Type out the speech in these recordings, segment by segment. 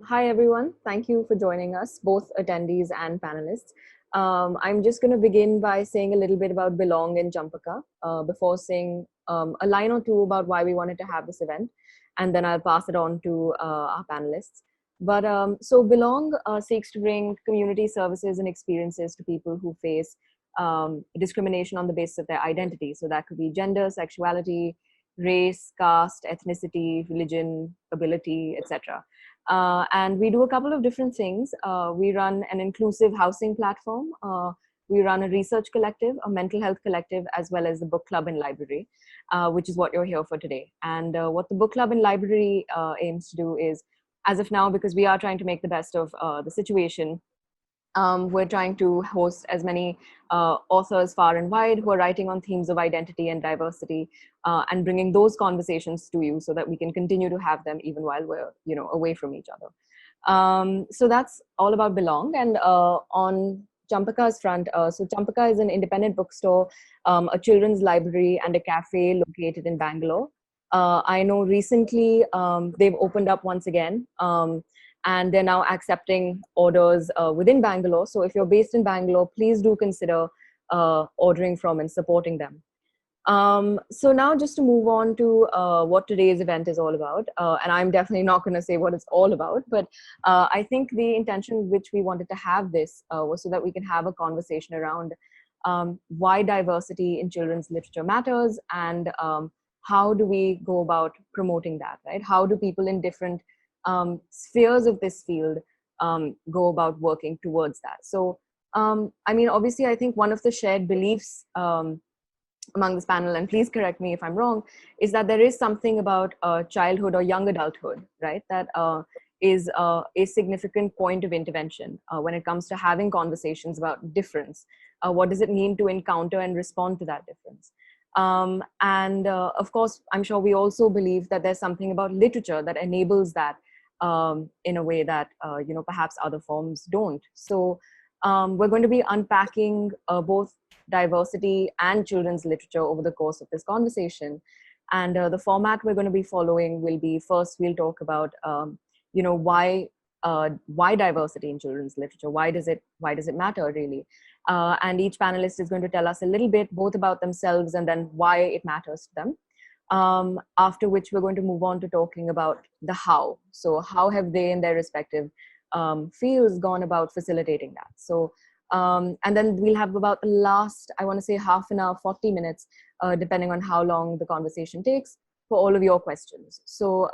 Hi, everyone. Thank you for joining us, both attendees and panelists. I'm just going to begin by saying a little bit about Belongg and Champaca before saying a line or two about why we wanted to have this event, and then I'll pass it on to our panelists. But so Belongg seeks to bring community services and experiences to people who face discrimination on the basis of their identity. So that could be gender, sexuality, race, caste, ethnicity, religion, ability, etc. And we do a couple of different things. We run an inclusive housing platform. We run a research collective, a mental health collective, as well as the book club and library, which is what you're here for today. And what the book club and library aims to do is, as of now, because we are trying to make the best of the situation, we're trying to host as many authors far and wide who are writing on themes of identity and diversity, and bringing those conversations to you so that we can continue to have them even while we're away from each other. So that's all about Belongg. And on Champaca's front, so Champaca is an independent bookstore, a children's library, and a cafe located in Bangalore. I know recently they've opened up once again. And they're now accepting orders within Bangalore. So if you're based in Bangalore, please do consider ordering from and supporting them. So now just to move on to what today's event is all about, and I'm definitely not going to say what it's all about, but I think the intention which we wanted to have this was so that we can have a conversation around why diversity in children's literature matters, and how do we go about promoting that, right? How do people in different spheres of this field go about working towards that? So, I mean, obviously, I think one of the shared beliefs among this panel, and please correct me if I'm wrong, is that there is something about childhood or young adulthood, right? That is a significant point of intervention when it comes to having conversations about difference. What does it mean to encounter and respond to that difference? And of course, I'm sure we also believe that there's something about literature that enables that in a way that perhaps other forms don't. So we're going to be unpacking both diversity and children's literature over the course of this conversation. And the format we're going to be following will be, first we'll talk about why diversity in children's literature, why does it matter really, and each panelist is going to tell us a little bit both about themselves and then why it matters to them. After which we're going to move on to talking about the how. So how have they in their respective fields gone about facilitating that? So, and then we'll have about the last, I want to say half an hour, 40 minutes, depending on how long the conversation takes, for all of your questions. So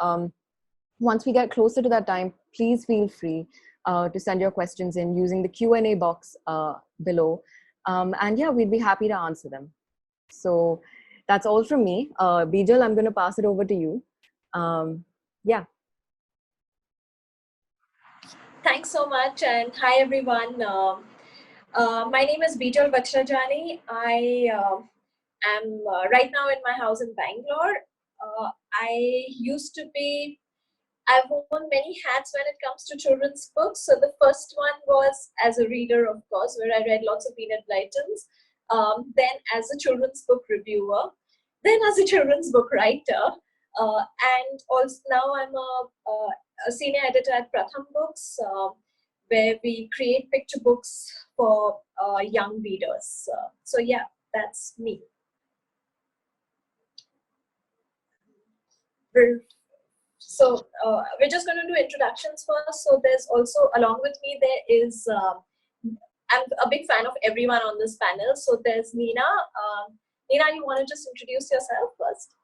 once we get closer to that time, please feel free to send your questions in using the Q&A box below. And yeah, we'd be happy to answer them. So that's all from me. Bijal, I'm going to pass it over to you. Yeah. Thanks so much, and hi everyone. My name is Bijal Vachharajani. I am right now in my house in Bangalore. I've worn many hats when it comes to children's books. So the first one was as a reader, of course, where I read lots of Peanut Blightons. Then as a children's book reviewer, then as a children's book writer, and also now I'm a senior editor at Pratham Books, where we create picture books for young readers. So yeah, that's me. So we're just going to do introductions first. So there's also, along with me, there is, I'm a big fan of everyone on this panel. So there's Nina. Nina, you want to just introduce yourself first?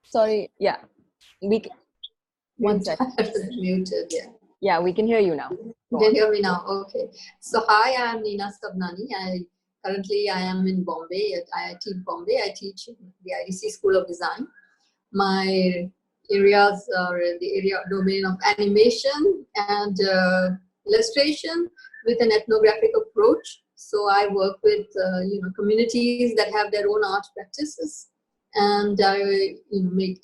Sorry, yeah. One second. Muted, yeah. Yeah, we can hear you now. You can hear me now, okay. So hi, I'm Nina Sabnani. Currently I am in Bombay, at IIT Bombay. I teach in the IDC School of Design. My areas are in the domain of animation and illustration with an ethnographic approach. So I work with communities that have their own art practices, and I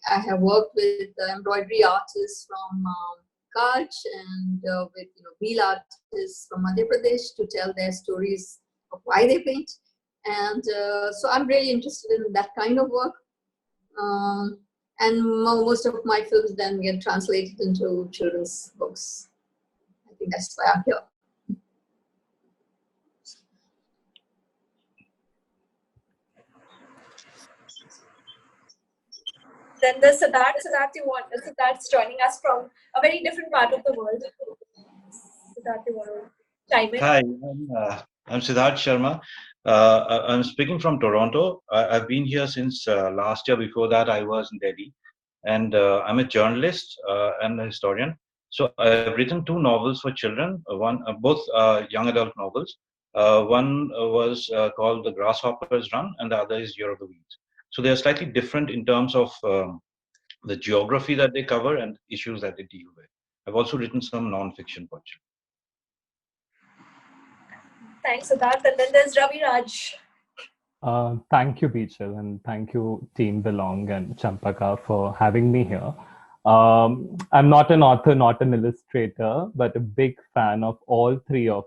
have worked with embroidery artists from Kutch and with wheel artists from Madhya Pradesh to tell their stories of why they paint. And so I'm really interested in that kind of work. And most of my films then get translated into children's books. I think that's why I'm here. Then there's Siddharth. Siddharth's joining us from a very different part of the world. Siddharth, you want to chime in? Hi, I'm Siddhartha Sharma. I'm speaking from Toronto. I've been here since last year. Before that, I was in Delhi. And I'm a journalist and a historian. So I've written 2 novels for children, both young adult novels. One was called The Grasshopper's Run, and the other is Year of the Weeds. So they're slightly different in terms of the geography that they cover and issues that they deal with. I've also written some non-fiction for children. Thanks, Siddharth. And then there's Raviraj. Thank you, Bijal, and thank you, Team Belongg and Champaca, for having me here. I'm not an author, not an illustrator, but a big fan of all 3 of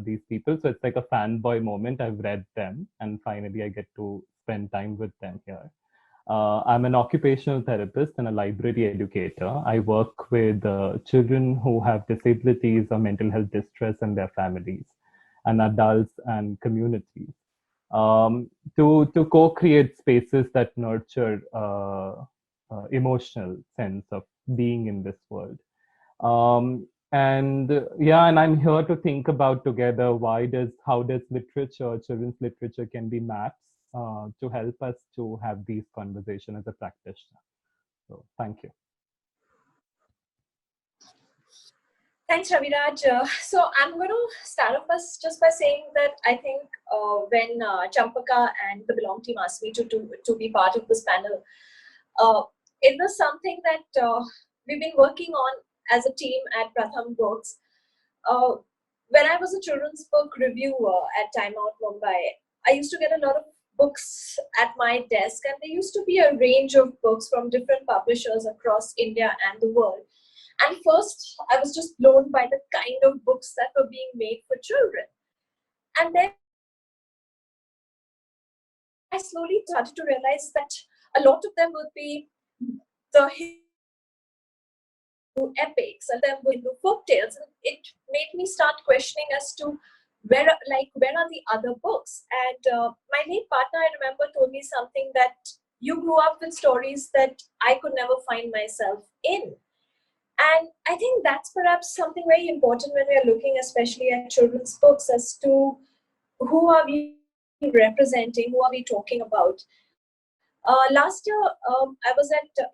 these people. So it's like a fanboy moment. I've read them, and finally I get to spend time with them here. I'm an occupational therapist and a library educator. I work with children who have disabilities or mental health distress and their families, and adults and communities. To co-create spaces that nurture emotional sense of being in this world. And I'm here to think about together how does literature, children's literature can be maps to help us to have these conversations as a practitioner. So thank you. Thanks, Raviraj. So I'm going to start off just by saying that I think when Champaka and the Belongg team asked me to be part of this panel, it was something that we've been working on as a team at Pratham Books. When I was a children's book reviewer at Time Out Mumbai, I used to get a lot of books at my desk, and there used to be a range of books from different publishers across India and the world. And first, I was just blown by the kind of books that were being made for children. And then I slowly started to realize that a lot of them would be the epics, and then Hindu folk tales. And it made me start questioning as to where are the other books. And my late partner, I remember, told me something that you grew up with stories that I could never find myself in. And I think that's perhaps something very important when we are looking especially at children's books as to who are we representing, who are we talking about. Last year, I was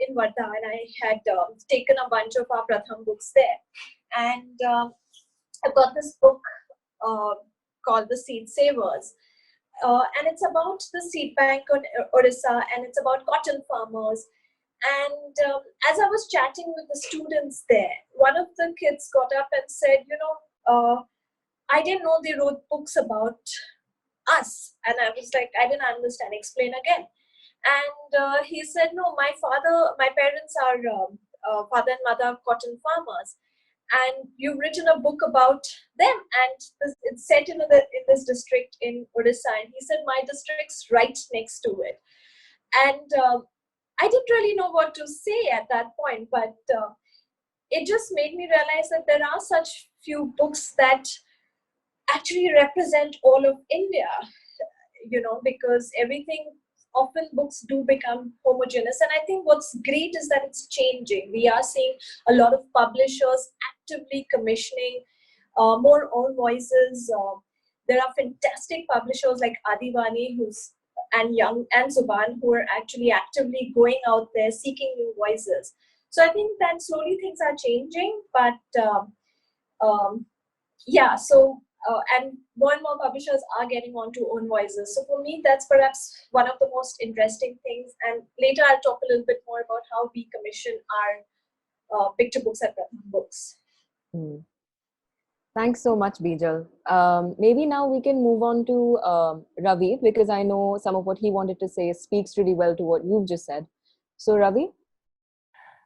in Varda, and I had taken a bunch of our Pratham books there. And I got this book called The Seed Savers. And it's about the seed bank on Odisha, and it's about cotton farmers. And as I was chatting with the students there, one of the kids got up and said, I didn't know they wrote books about us. And I was like, I didn't understand, explain again. And he said, no, my parents are father and mother cotton farmers. And you've written a book about them, and it's set in this district in Odisha. And he said, my district's right next to it. And I didn't really know what to say at that point, but it just made me realize that there are such few books that actually represent all of India, because often books do become homogeneous. And I think what's great is that it's changing. We are seeing a lot of publishers actively commissioning more own voices. There are fantastic publishers like Adivani and Zuban who are actually actively going out there seeking new voices. So I think that slowly things are changing, but and more and more publishers are getting onto own voices. So for me, that's perhaps one of the most interesting things. And later I'll talk a little bit more about how we commission our picture books at Pratham Books. Thanks so much, Bijal. Maybe now we can move on to Ravi, because I know some of what he wanted to say speaks really well to what you've just said. So Ravi?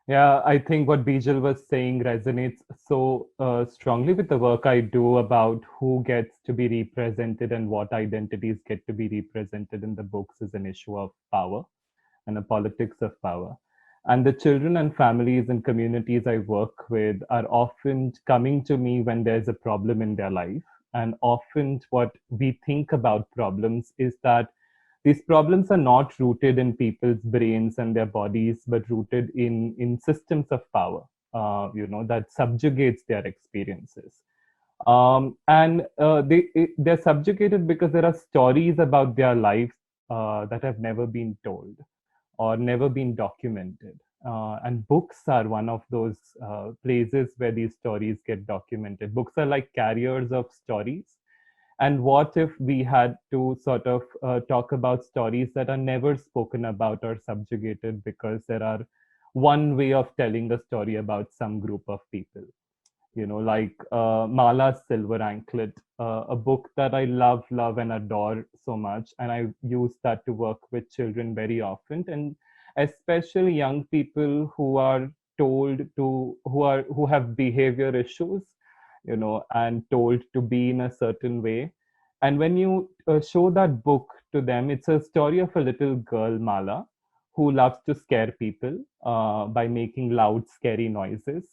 Yeah, I think what Bijal was saying resonates so strongly with the work I do about who gets to be represented and what identities get to be represented in the books is an issue of power and the politics of power. And the children and families and communities I work with are often coming to me when there's a problem in their life. And often, what we think about problems is that these problems are not rooted in people's brains and their bodies, but rooted in systems of power, that subjugates their experiences. They're subjugated because there are stories about their lives that have never been told or never been documented. And books are one of those places where these stories get documented. Books are like carriers of stories. And what if we had to sort of talk about stories that are never spoken about or subjugated because there are one way of telling a story about some group of people? Like Mala's Silver Anklet, a book that I love and adore so much. And I use that to work with children very often, and especially young people who are told to, who have behavior issues, and told to be in a certain way. And when you show that book to them, it's a story of a little girl, Mala, who loves to scare people by making loud, scary noises.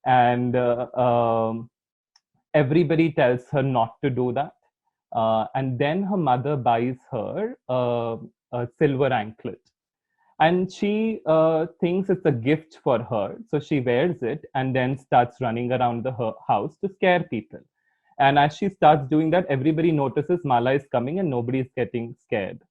And everybody tells her not to do that. And then her mother buys her a silver anklet. And she thinks it's a gift for her. So she wears it and then starts running around the house to scare people. And as she starts doing that, everybody notices Mala is coming and nobody's getting scared.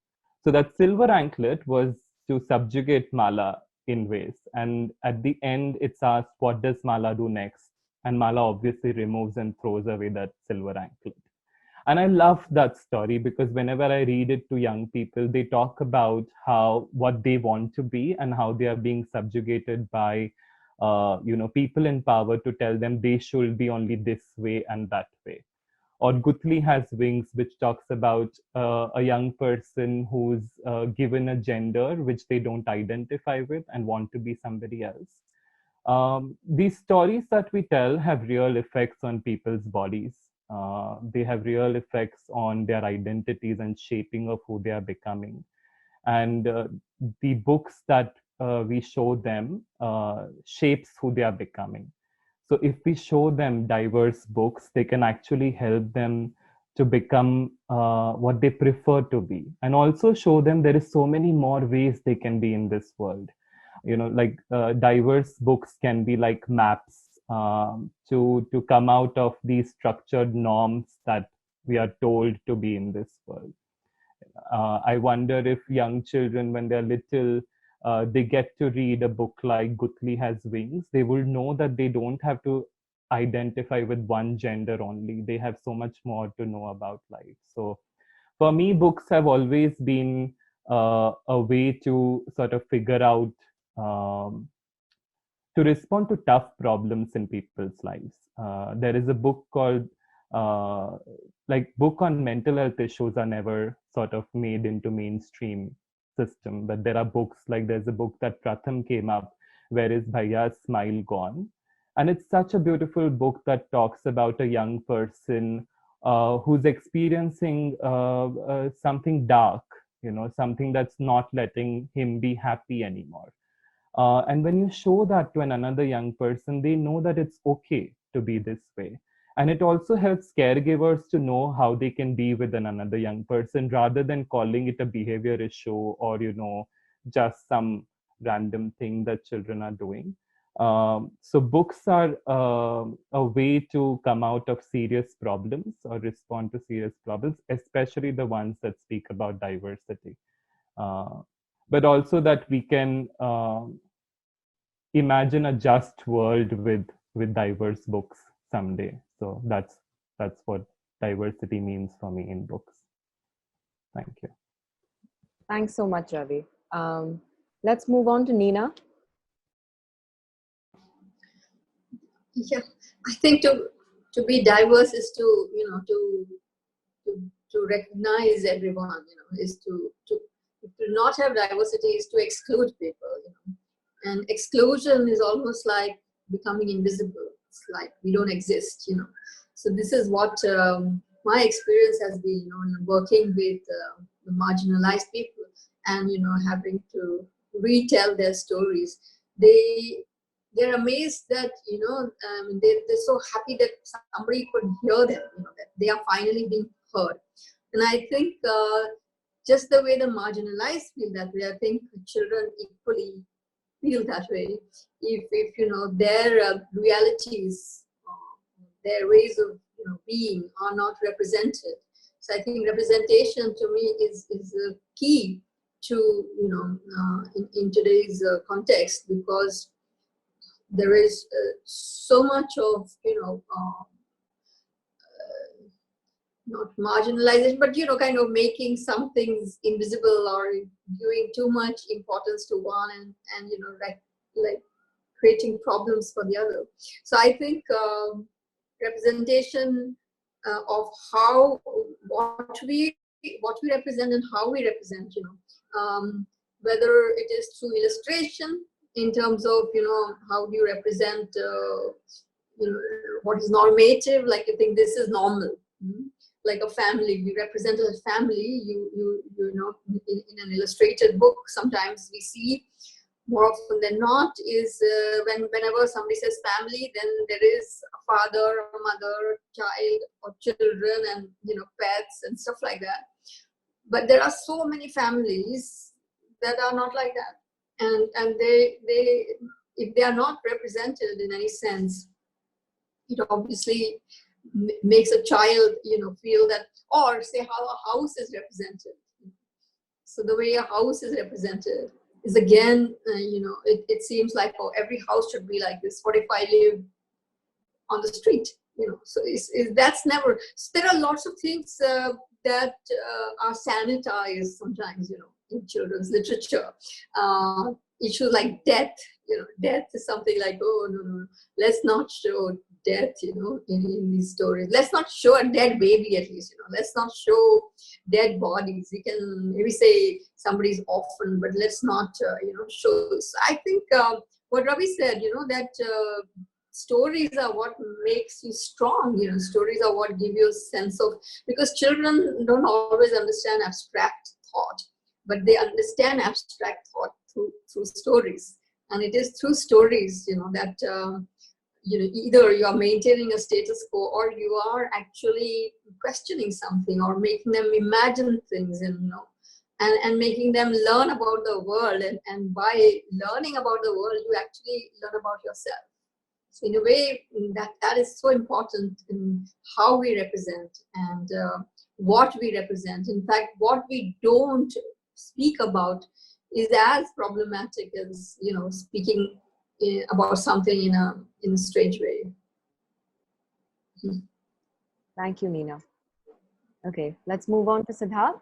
So that silver anklet was to subjugate Mala in ways. And at the end, it's asked, what does Mala do next? And Mala obviously removes and throws away that silver anklet. And I love that story because whenever I read it to young people, they talk about how what they want to be and how they are being subjugated by people in power to tell them they should be only this way and that way. Or Gutli Has Wings, which talks about a young person who's given a gender which they don't identify with and want to be somebody else. These stories that we tell have real effects on people's bodies. They have real effects on their identities and shaping of who they are becoming. And the books that we show them shapes who they are becoming. So if we show them diverse books, they can actually help them to become what they prefer to be, and also show them there is so many more ways they can be in this world. Like diverse books can be like maps to come out of these structured norms that we are told to be in this world. I wonder if young children, when they're little, they get to read a book like Gutli Has Wings, they will know that they don't have to identify with one gender only. They have so much more to know about life. So for me, books have always been a way to sort of figure out, to respond to tough problems in people's lives. There is a book called, like book on mental health issues are never sort of made into mainstream system, but there are books like there's a book that Pratham came up, Where Is Bhaiya's Smile Gone? And it's such a beautiful book that talks about a young person who's experiencing something dark, something that's not letting him be happy anymore. And when you show that to another young person, they know that it's okay to be this way. And it also helps caregivers to know how they can be with another young person rather than calling it a behavior issue or, just some random thing that children are doing. So books are a way to come out of serious problems or respond to serious problems, especially the ones that speak about diversity. But also that we can imagine a just world with diverse books someday. So that's what diversity means for me in books. Thank you. Thanks so much, Ravi. Let's move on to Nina. Yeah, I think to be diverse is to to recognize everyone. Is to not have diversity is to exclude people. And exclusion is almost like becoming invisible. It's like we don't exist, So this is what my experience has been, in working with the marginalized people, and having to retell their stories. They're amazed that they're so happy that somebody could hear them, that they are finally being heard. And I think just the way the marginalized feel that way, I think children equally feel that way. If their realities, their ways of being are not represented. So I think representation to me is key to in today's context, because there is so much of not marginalization, but kind of making some things invisible, or giving too much importance to one, and like creating problems for the other. So I think representation of what we represent and how we represent, whether it is through illustration, in terms of how do you represent what is normative, like you think this is normal. Like a family, we represent a family. In an illustrated book, sometimes we see, more often than not, is whenever somebody says family, then there is a father, a mother, child, or children, and pets and stuff like that. But there are so many families that are not like that, and they if they are not represented in any sense, it obviously makes a child feel that, or say how a house is represented. So the way a house is represented is, again, it seems like, oh, every house should be like this. What if I live on the street? So that's never. So there are lots of things that are sanitized sometimes, in children's literature. Issues like death. Death is something like, oh no, let's not show death, in these stories. Let's not show a dead baby, at least. Let's not show dead bodies. We can maybe say somebody's orphan, but let's not, show. So I think what Ravi said, that stories are what makes you strong. Stories are what give you a sense of, because children don't always understand abstract thought, but they understand abstract thought through stories. And it is through stories, that either you are maintaining a status quo, or you are actually questioning something, or making them imagine things, and making them learn about the world. And by learning about the world, you actually learn about yourself. So in a way, that is so important in how we represent, and what we represent. In fact, what we don't speak about is as problematic as speaking about something in a strange way. Thank you, Nina. Okay, let's move on to Siddharth.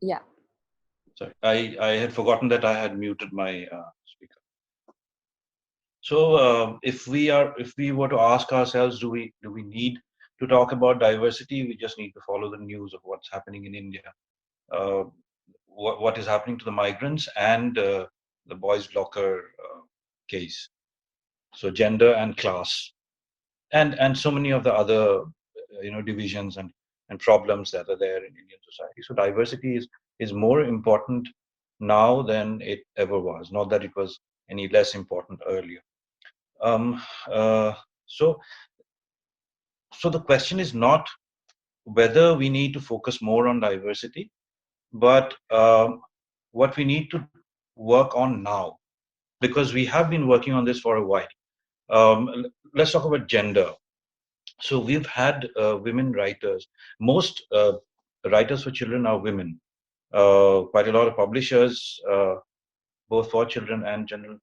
Yeah. Sorry, I had forgotten that I had muted my speaker. So if we were to ask ourselves, do we need to talk about diversity? We just need to follow the news of what's happening in India, what is happening to the migrants, and the boys' locker case. So gender and class, and so many of the other divisions and problems that are there in Indian society. So diversity is more important now than it ever was. Not that it was any less important earlier. So the question is not whether we need to focus more on diversity, but what we need to work on now, because we have been working on this for a while. Let's talk about gender. So we've had women writers. Most writers for children are women. Quite a lot of publishers, both for children and general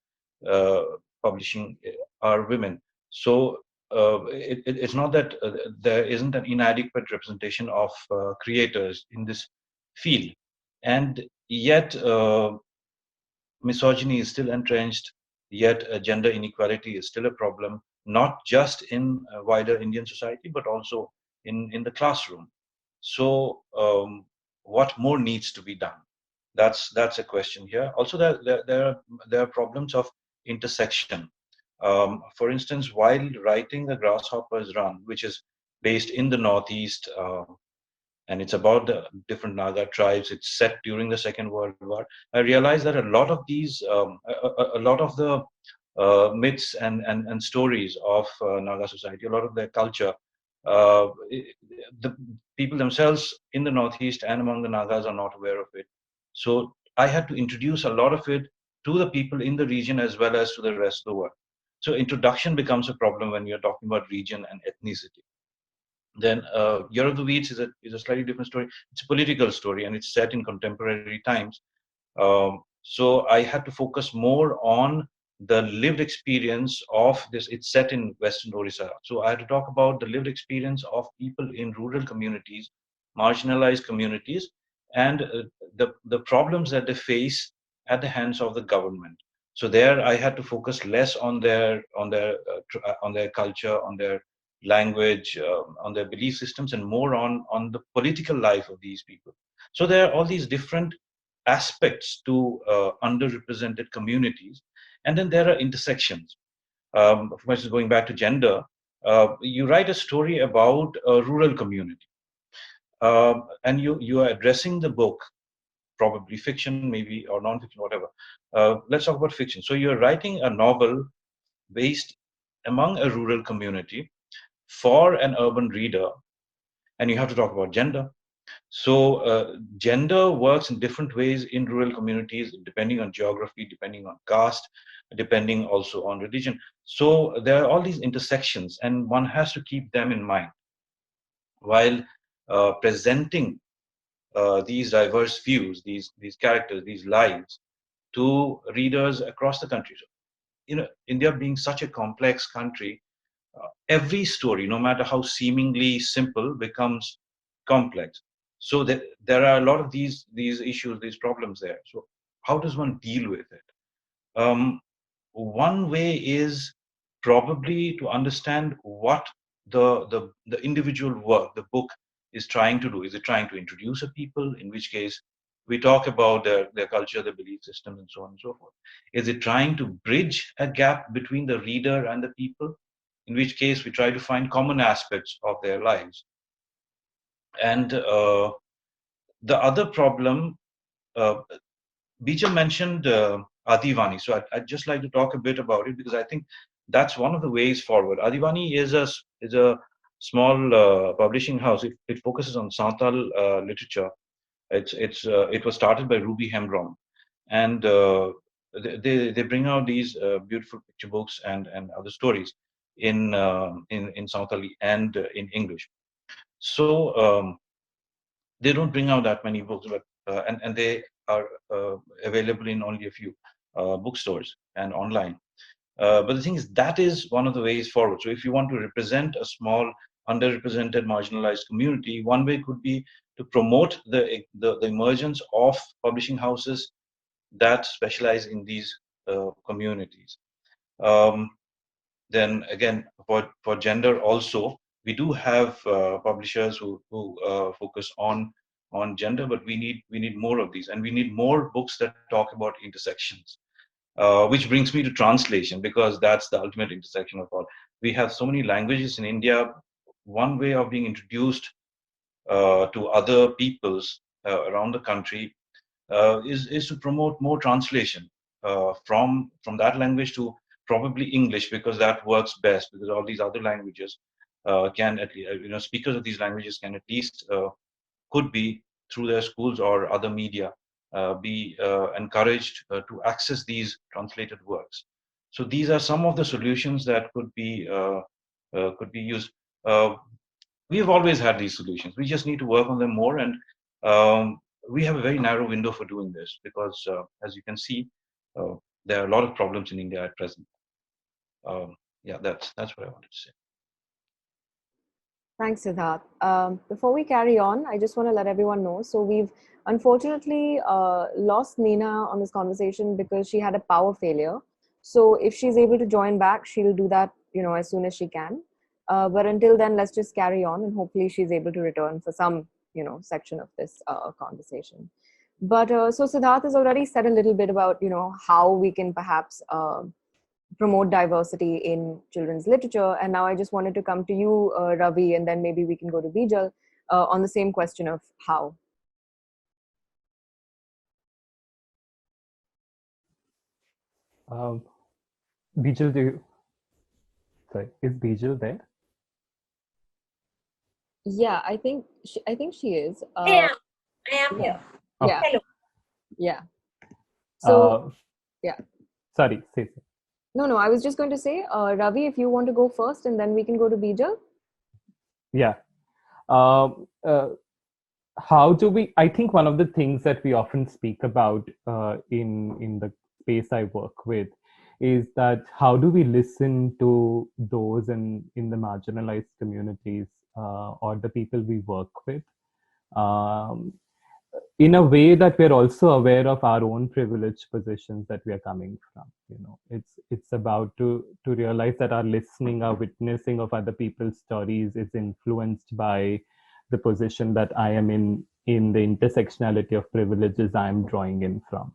publishing, are women. So it's not that there isn't an inadequate representation of creators in this field, and yet misogyny is still entrenched. Yet gender inequality is still a problem, not just in wider Indian society, but also in the classroom. So what more needs to be done? That's a question here. Also, there are problems of intersection. For instance, while writing The Grasshopper's Run, which is based in the Northeast, and it's about the different Naga tribes. It's set during the Second World War. I realized that a lot of these, a lot of the myths and stories of Naga society, a lot of their culture, uh, the people themselves in the Northeast and among the Nagas are not aware of it. So I had to introduce a lot of it to the people in the region as well as to the rest of the world. So introduction becomes a problem when you're talking about region and ethnicity. Then Year of the Weeds is a slightly different story. It's a political story and it's set in contemporary times. So I had to focus more on the lived experience of this. It's set in Western Orissa. So I had to talk about the lived experience of people in rural communities, marginalized communities, and the problems that they face at the hands of the government. So there, I had to focus less on their culture, on their language, on their belief systems, and more on the political life of these people. So there are all these different aspects to underrepresented communities, and then there are intersections. For instance, going back to gender, you write a story about a rural community, and you are addressing the book, probably fiction, maybe, or non-fiction, whatever. Let's talk about fiction. So you're writing a novel based among a rural community for an urban reader, and you have to talk about gender. So gender works in different ways in rural communities, depending on geography, depending on caste, depending also on religion. So there are all these intersections, and one has to keep them in mind while presenting these diverse views, these characters, these lives to readers across the country. So, India being such a complex country, every story, no matter how seemingly simple, becomes complex. So there are a lot of these issues, these problems there. So how does one deal with it? One way is probably to understand what the individual work, the book, is trying to do. Is it trying to introduce a people, in which case we talk about their culture, their belief system, and so on and so forth? Is it trying to bridge a gap between the reader and the people, in which case we try to find common aspects of their lives? And the other problem, uh, Bijal mentioned Adivani, so I'd just like to talk a bit about it because I think that's one of the ways forward. Adivani is a small publishing house. It focuses on Santal literature. It was started by Ruby Hembrom, and they bring out these beautiful picture books and other stories in Santali and in English. So they don't bring out that many books, but and they are available in only a few bookstores and online. But the thing is, that is one of the ways forward. So if you want to represent a small, underrepresented, marginalized community, one way could be to promote the emergence of publishing houses that specialize in these communities. Um, then again, for gender also, we do have publishers who focus on gender, but we need more of these, and we need more books that talk about intersections. Which brings me to translation, because that's the ultimate intersection of all. We have so many languages in India. One way of being introduced to other peoples around the country is to promote more translation from that language to probably English, because that works best, because all these other languages can at least, speakers of these languages can at least could be through their schools or other media be encouraged to access these translated works. So these are some of the solutions that could be used. Uh, we've always had these solutions. We just need to work on them more, and we have a very narrow window for doing this because, as you can see, uh, there are a lot of problems in India at present. Yeah, that's what I wanted to say. Thanks, Siddharth. Before we carry on, I just want to let everyone know. So we've unfortunately lost Nina on this conversation because she had a power failure. So if she's able to join back, she'll do that, as soon as she can. But until then, let's just carry on, and hopefully she's able to return for some section of this conversation. But so Siddharth has already said a little bit about how we can perhaps promote diversity in children's literature, and now I just wanted to come to you, Ravi, and then maybe we can go to Bijal on the same question of how. Bijal, sorry, is Bijal there? Yeah, I think she is. I am here. Yeah. Hello. Yeah. So yeah. Sorry, say. No, I was just going to say, Ravi, if you want to go first, and then we can go to Bijal. Yeah. How do we? I think one of the things that we often speak about in the space I work with is that how do we listen to those in the marginalized communities or the people we work with, in a way that we're also aware of our own privileged positions that we are coming from. It's about to realize that our listening, our witnessing of other people's stories is influenced by the position that I am in the intersectionality of privileges I'm drawing in from.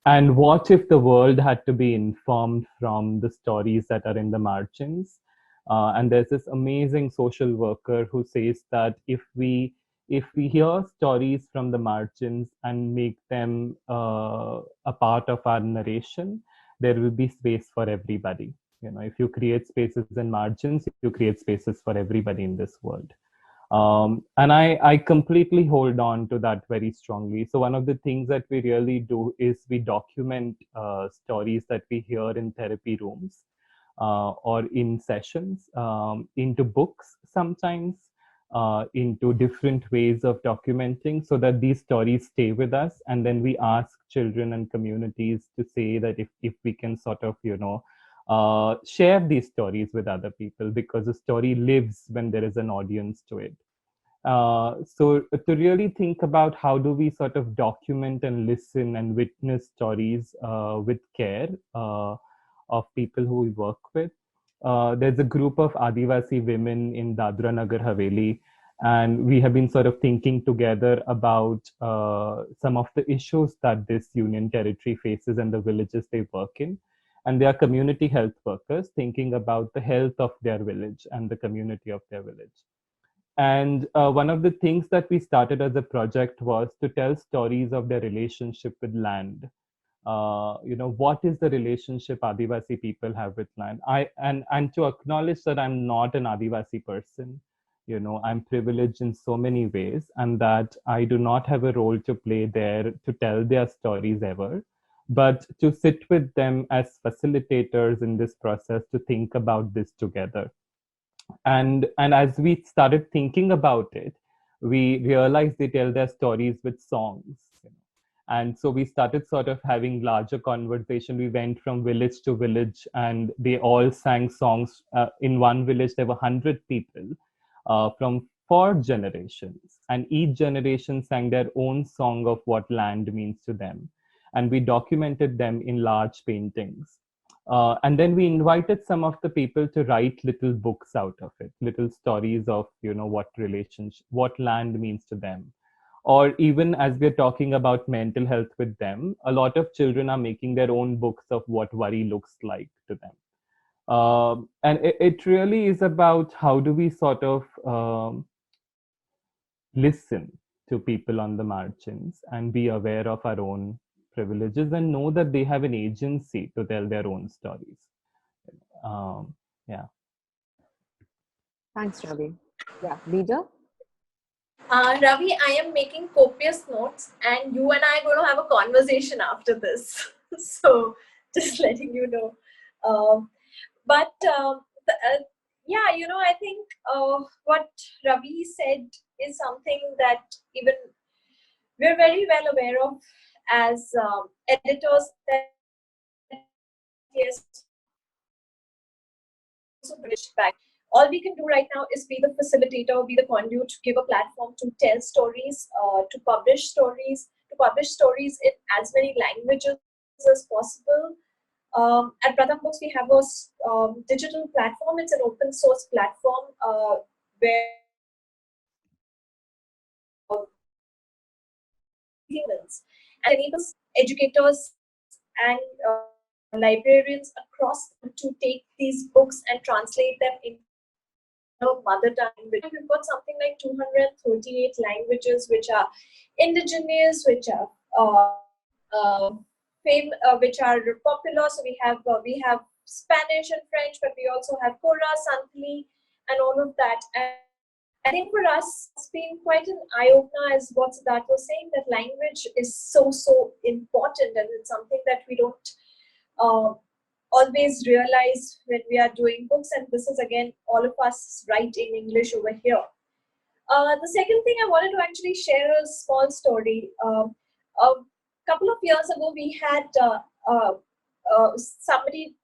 And what if the world had to be informed from the stories that are in the margins? And there's this amazing social worker who says that if we hear stories from the margins and make them a part of our narration, there will be space for everybody. If you create spaces in margins, you create spaces for everybody in this world. And I completely hold on to that very strongly. So one of the things that we really do is we document stories that we hear in therapy rooms or in sessions, into books sometimes, into different ways of documenting, so that these stories stay with us. And then we ask children and communities to say that if we can sort of, share these stories with other people, because the story lives when there is an audience to it. So to really think about how do we sort of document and listen and witness stories with care of people who we work with. There's a group of Adivasi women in Dadra Nagar Haveli, and we have been sort of thinking together about some of the issues that this union territory faces and the villages they work in. And they are community health workers thinking about the health of their village and the community of their village. And one of the things that we started as a project was to tell stories of their relationship with land. What is the relationship Adivasi people have with land? And to acknowledge that I'm not an Adivasi person. I'm privileged in so many ways, and that I do not have a role to play there to tell their stories ever, but to sit with them as facilitators in this process to think about this together. And as we started thinking about it, we realized they tell their stories with songs. And so we started sort of having larger conversation. We went from village to village, and they all sang songs. In one village, there were 100 people from 4 generations, and each generation sang their own song of what land means to them. And we documented them in large paintings. And then we invited some of the people to write little books out of it, little stories of, what land means to them. Or even as we're talking about mental health with them, a lot of children are making their own books of what worry looks like to them. And it really is about how do we sort of listen to people on the margins and be aware of our own privileges and know that they have an agency to tell their own stories. Yeah. Thanks, Ravi. Yeah, Bijal? Ravi, I am making copious notes, and you and I are going to have a conversation after this. So, just letting you know. Yeah, I think what Ravi said is something that even we're very well aware of as editors. That yes, also bridged back. All we can do right now is be the facilitator, be the conduit, give a platform to tell stories, to publish stories in as many languages as possible. At Pratham Books, we have a digital platform. It's an open source platform where humans, and enables educators and librarians across to take these books and translate them into mother tongue. We've got something like 238 languages which are indigenous, which are which are popular. So we have Spanish and French, but we also have Kora, Santhali, and all of that. And I think for us, it's been quite an eye-opener, as what Siddhartha was saying, that language is so important, and it's something that we don't always realize when we are doing books. And this is, again, all of us write in English over here. The second thing I wanted to actually share a small story. A couple of years ago, we had somebody.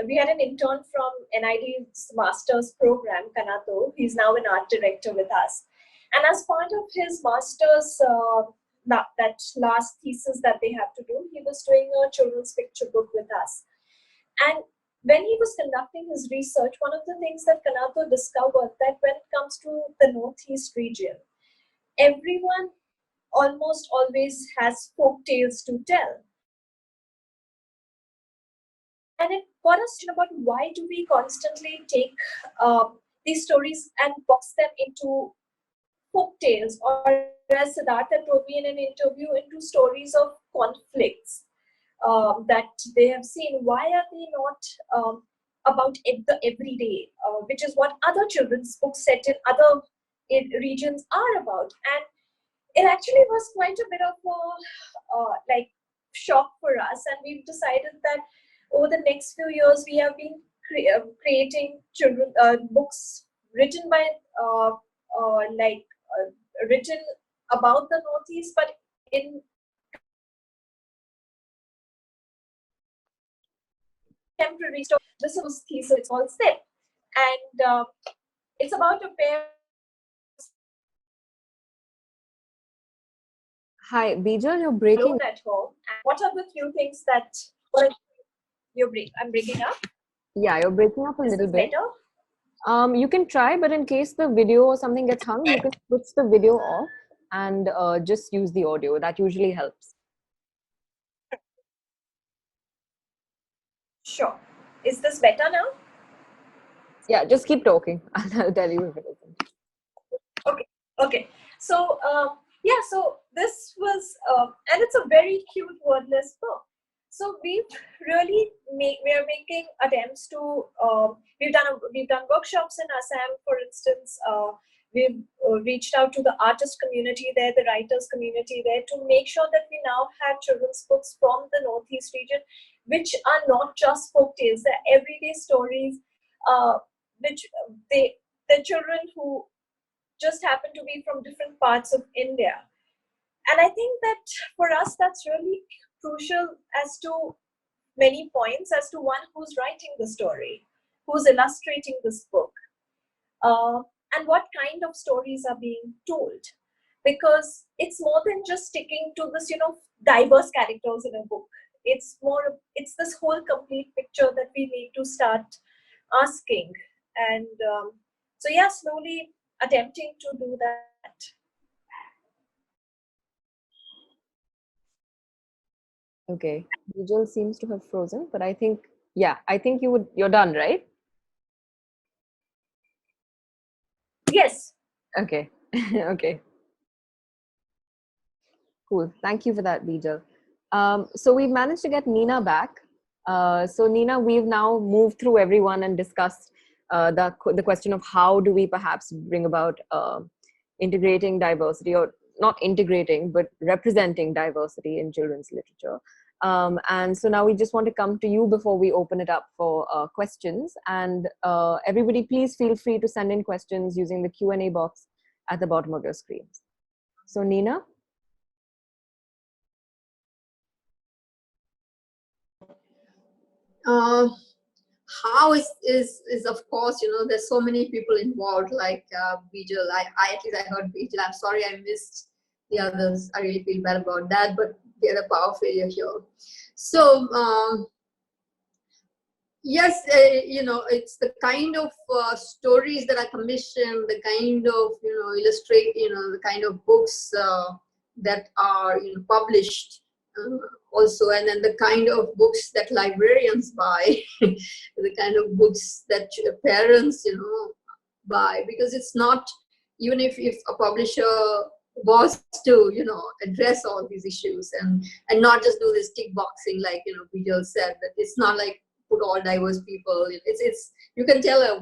We had an intern from NID's master's program, Kanato. He's now an art director with us. And as part of his master's, that last thesis that they have to do, he was doing a children's picture book with us. And when he was conducting his research, one of the things that Kanato discovered that when it comes to the Northeast region, everyone almost always has folk tales to tell. And it got us thinking about why do we constantly take these stories and box them into folk tales, or as Siddhartha told me in an interview, into stories of conflicts that they have seen. Why are they not about the everyday, which is what other children's books set in other regions are about? And it actually was quite a bit of a shock for us, and we've decided that over the next few years we have been creating children books written by written about the Northeast, but in temporary story. This was thesis, it's called SIP, and it's about a pair. Hi, Bijal, you're breaking. Alone at home. And what are the few things that I'm breaking up? Yeah, you're breaking up a little bit. Better? You can try, but in case the video or something gets hung, you can switch the video off and just use the audio. That usually helps. Sure. Is this better now? Yeah, just keep talking. I'll tell you if it isn't. Okay. So, yeah, so this was, and it's a very cute wordless book. So we are making attempts to, we've done workshops in Assam, for instance. We've reached out to the artist community there, the writers community there, to make sure that we now have children's books from the Northeast region, which are not just folk tales. They're everyday stories, which the children who just happen to be from different parts of India. And I think that for us, that's really crucial as to many points, as to one, who's writing the story, who's illustrating this book, and what kind of stories are being told. Because it's more than just sticking to this, diverse characters in a book. It's this whole complete picture that we need to start asking. And so, yeah, slowly attempting to do that. Okay, Bijal seems to have frozen, but I think you're done, right? Yes. Okay. Okay. Cool. Thank you for that, Bijal. So we've managed to get Nina back. So Nina, we've now moved through everyone and discussed the question of how do we perhaps bring about integrating diversity, or not integrating, but representing diversity in children's literature. And so now we just want to come to you before we open it up for questions. And everybody, please feel free to send in questions using the Q&A box at the bottom of your screens. So Nina? How is of course, there's so many people involved, like Bijal. I at least I heard Bijal. I'm sorry I missed the others. I really feel bad about that, but they're a power failure here. So yes, it's the kind of stories that I commission, the kind of illustrate, the kind of books that are published also, and then the kind of books that librarians buy, the kind of books that parents buy, because it's not, even if a publisher was to address all these issues and not just do this tick boxing, like Bijal said, that it's not like put all diverse people. It's you can tell a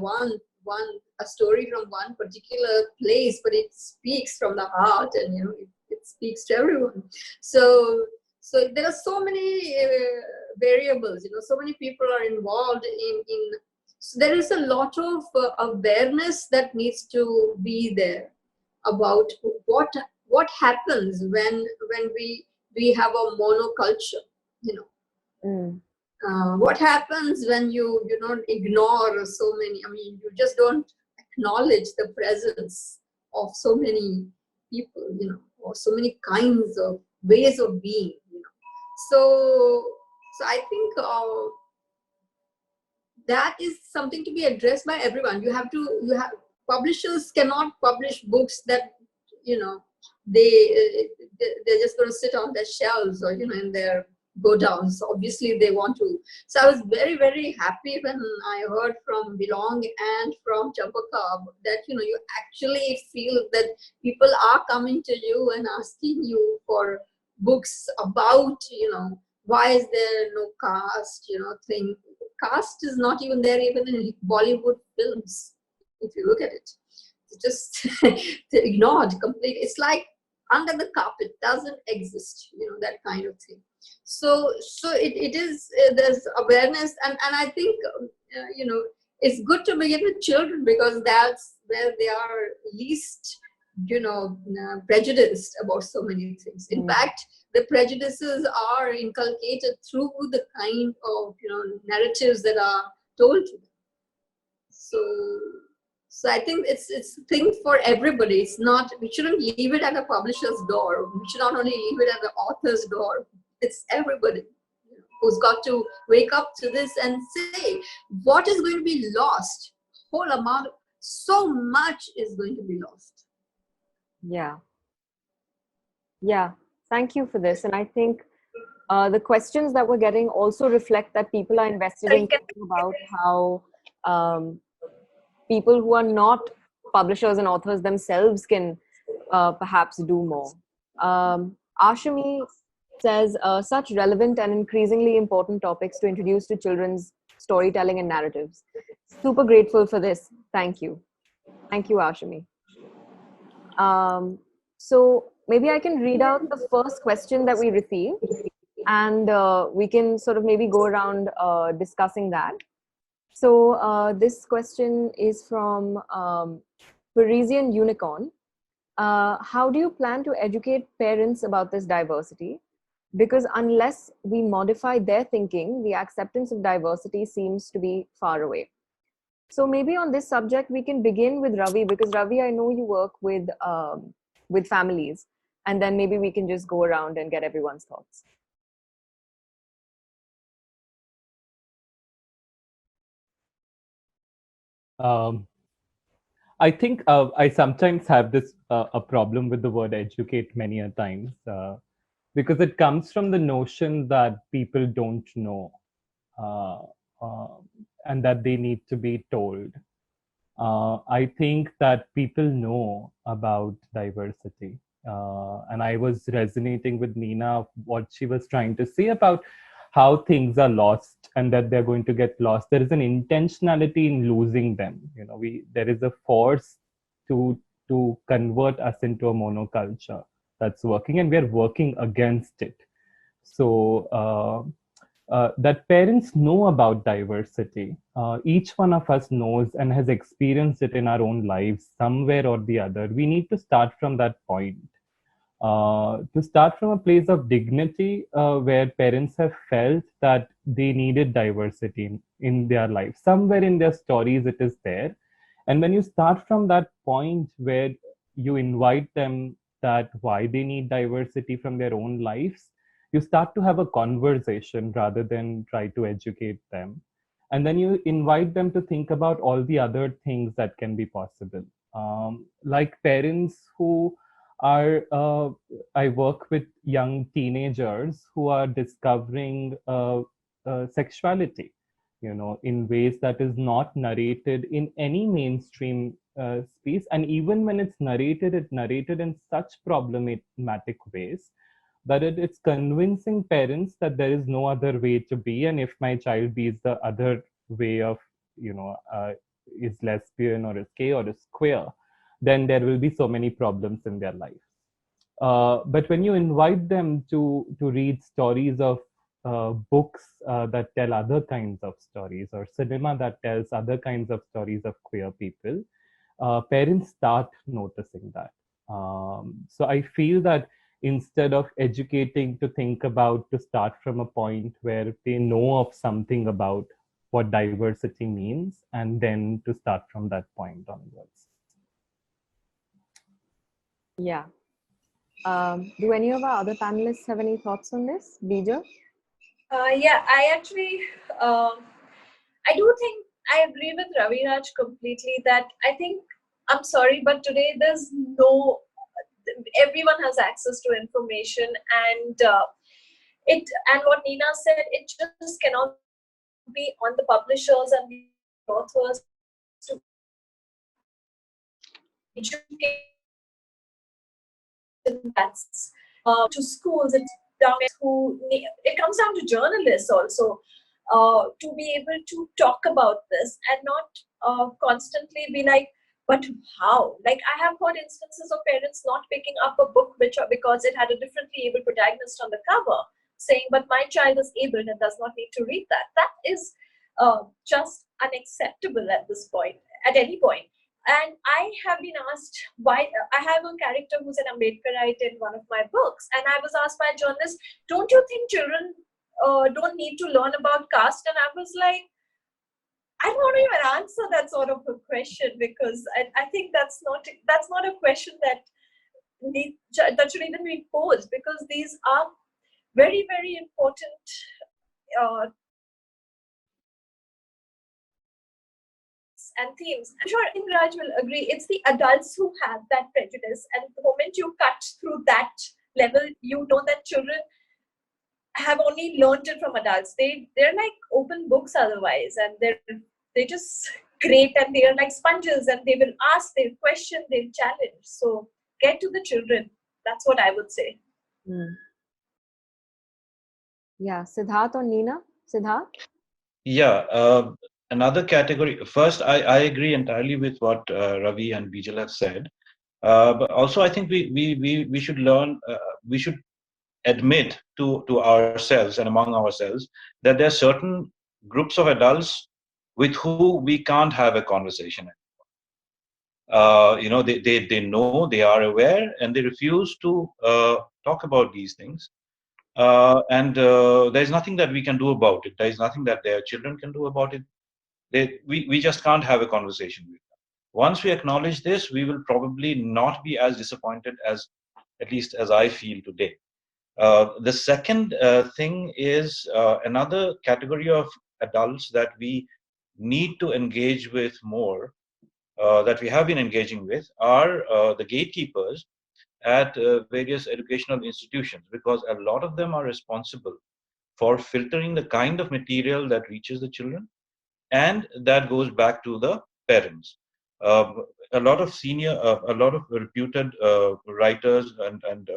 story from one particular place, but it speaks from the heart, and it speaks to everyone. So there are so many variables, so many people are involved in so there is a lot of awareness that needs to be there about what happens when we have a monoculture, what happens when you don't ignore so many, you just don't acknowledge the presence of so many people, or so many kinds of ways of being, so I think that is something to be addressed by everyone. You have publishers cannot publish books that they're just going to sit on their shelves or in their go downs. So obviously they want to. So I was very, very happy when I heard from Belongg and from Champaca that you actually feel that people are coming to you and asking you for books about why is there no caste thing. Caste is not even there even in Bollywood films, if you look at it. It's just ignored completely. It's like under the carpet, doesn't exist, that kind of thing. So it is, there's awareness, and I think it's good to begin with children, because that's where they are least prejudiced about so many things. In fact, the prejudices are inculcated through the kind of narratives that are told to them. So I think it's a thing for everybody. It's not, we shouldn't leave it at a publisher's door. We should not only leave it at the author's door. It's everybody who's got to wake up to this and say, what is going to be lost? Whole amount, so much is going to be lost. Yeah. Thank you for this. And I think the questions that we're getting also reflect that people are invested in thinking about how people who are not publishers and authors themselves can perhaps do more. Ashami says, such relevant and increasingly important topics to introduce to children's storytelling and narratives. Super grateful for this. Thank you. Thank you, Ashami. So maybe I can read out the first question that we received, and we can sort of maybe go around discussing that. So this question is from Parisian Unicorn. How do you plan to educate parents about this diversity? Because unless we modify their thinking, the acceptance of diversity seems to be far away. So maybe on this subject, we can begin with Ravi, because Ravi, I know you work with families, and then maybe we can just go around and get everyone's thoughts. I think I sometimes have this a problem with the word educate many a times, because it comes from the notion that people don't know, and that they need to be told. I think that people know about diversity, and I was resonating with Nina, what she was trying to say about how things are lost and that they're going to get lost. There is an intentionality in losing them. There is a force to convert us into a monoculture that's working, and we're working against it. So that parents know about diversity. Each one of us knows and has experienced it in our own lives somewhere or the other. We need to start from that point. To start from a place of dignity, where parents have felt that they needed diversity in their life. Somewhere in their stories, it is there. And when you start from that point where you invite them that why they need diversity from their own lives, you start to have a conversation rather than try to educate them. And then you invite them to think about all the other things that can be possible. Like parents who are I work with young teenagers who are discovering sexuality, in ways that is not narrated in any mainstream space. And even when it's narrated in such problematic ways that it's convincing parents that there is no other way to be, and if my child is the other way of, is lesbian or is gay or is queer, then there will be so many problems in their life. But when you invite them to read stories of books that tell other kinds of stories, or cinema that tells other kinds of stories of queer people, parents start noticing that. So I feel that instead of educating to think about, to start from a point where they know of something about what diversity means, and then to start from that point onwards. Yeah. Do any of our other panelists have any thoughts on this? Bijal? Yeah, I actually, I do think I agree with Raviraj completely that I think, I'm sorry, but today there's no, everyone has access to information, and and what Nina said, it just cannot be on the publishers and the authors to educate. That's to schools. It's down who it comes down to journalists also to be able to talk about this and not constantly be like, but how? Like, I have heard instances of parents not picking up a book because it had a differently able protagonist on the cover, saying, but my child is able and does not need to read that. That is just unacceptable at this point, at any point. And I have been asked why. I have a character who's an Ambedkarite in one of my books, and I was asked by a journalist, don't you think children don't need to learn about caste? And I was like, I don't want to even answer that sort of a question, because I think that's not a question that should even be posed, because these are very, very important and themes. I'm sure Raj will agree. It's the adults who have that prejudice, and the moment you cut through that level, you know that children have only learned it from adults. They're like open books otherwise, and they're just great, and they're like sponges, and they will ask, they'll question, they'll challenge. So get to the children. That's what I would say. Yeah, Siddharth or Nina? Siddharth? Yeah, another category. First, I agree entirely with what Ravi and Bijal have said. But also, I think we should learn. We should admit to ourselves and among ourselves that there are certain groups of adults with who we can't have a conversation. They know, they are aware, and they refuse to talk about these things. And there's nothing that we can do about it. There's nothing that their children can do about it. We just can't have a conversation with them. Once we acknowledge this, we will probably not be as disappointed as, at least as I feel today. The second thing is another category of adults that we need to engage with more, that we have been engaging with, are the gatekeepers at various educational institutions, because a lot of them are responsible for filtering the kind of material that reaches the children, and that goes back to the parents. A lot of reputed writers and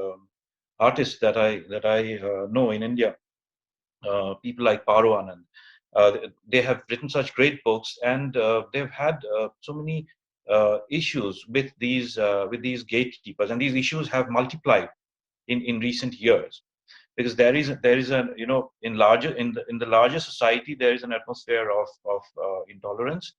artists that I know in India, people like Paro Anand, they have written such great books, and they've had so many issues with these gatekeepers, and these issues have multiplied in recent years, because there is a, in the larger society, there is an atmosphere of intolerance,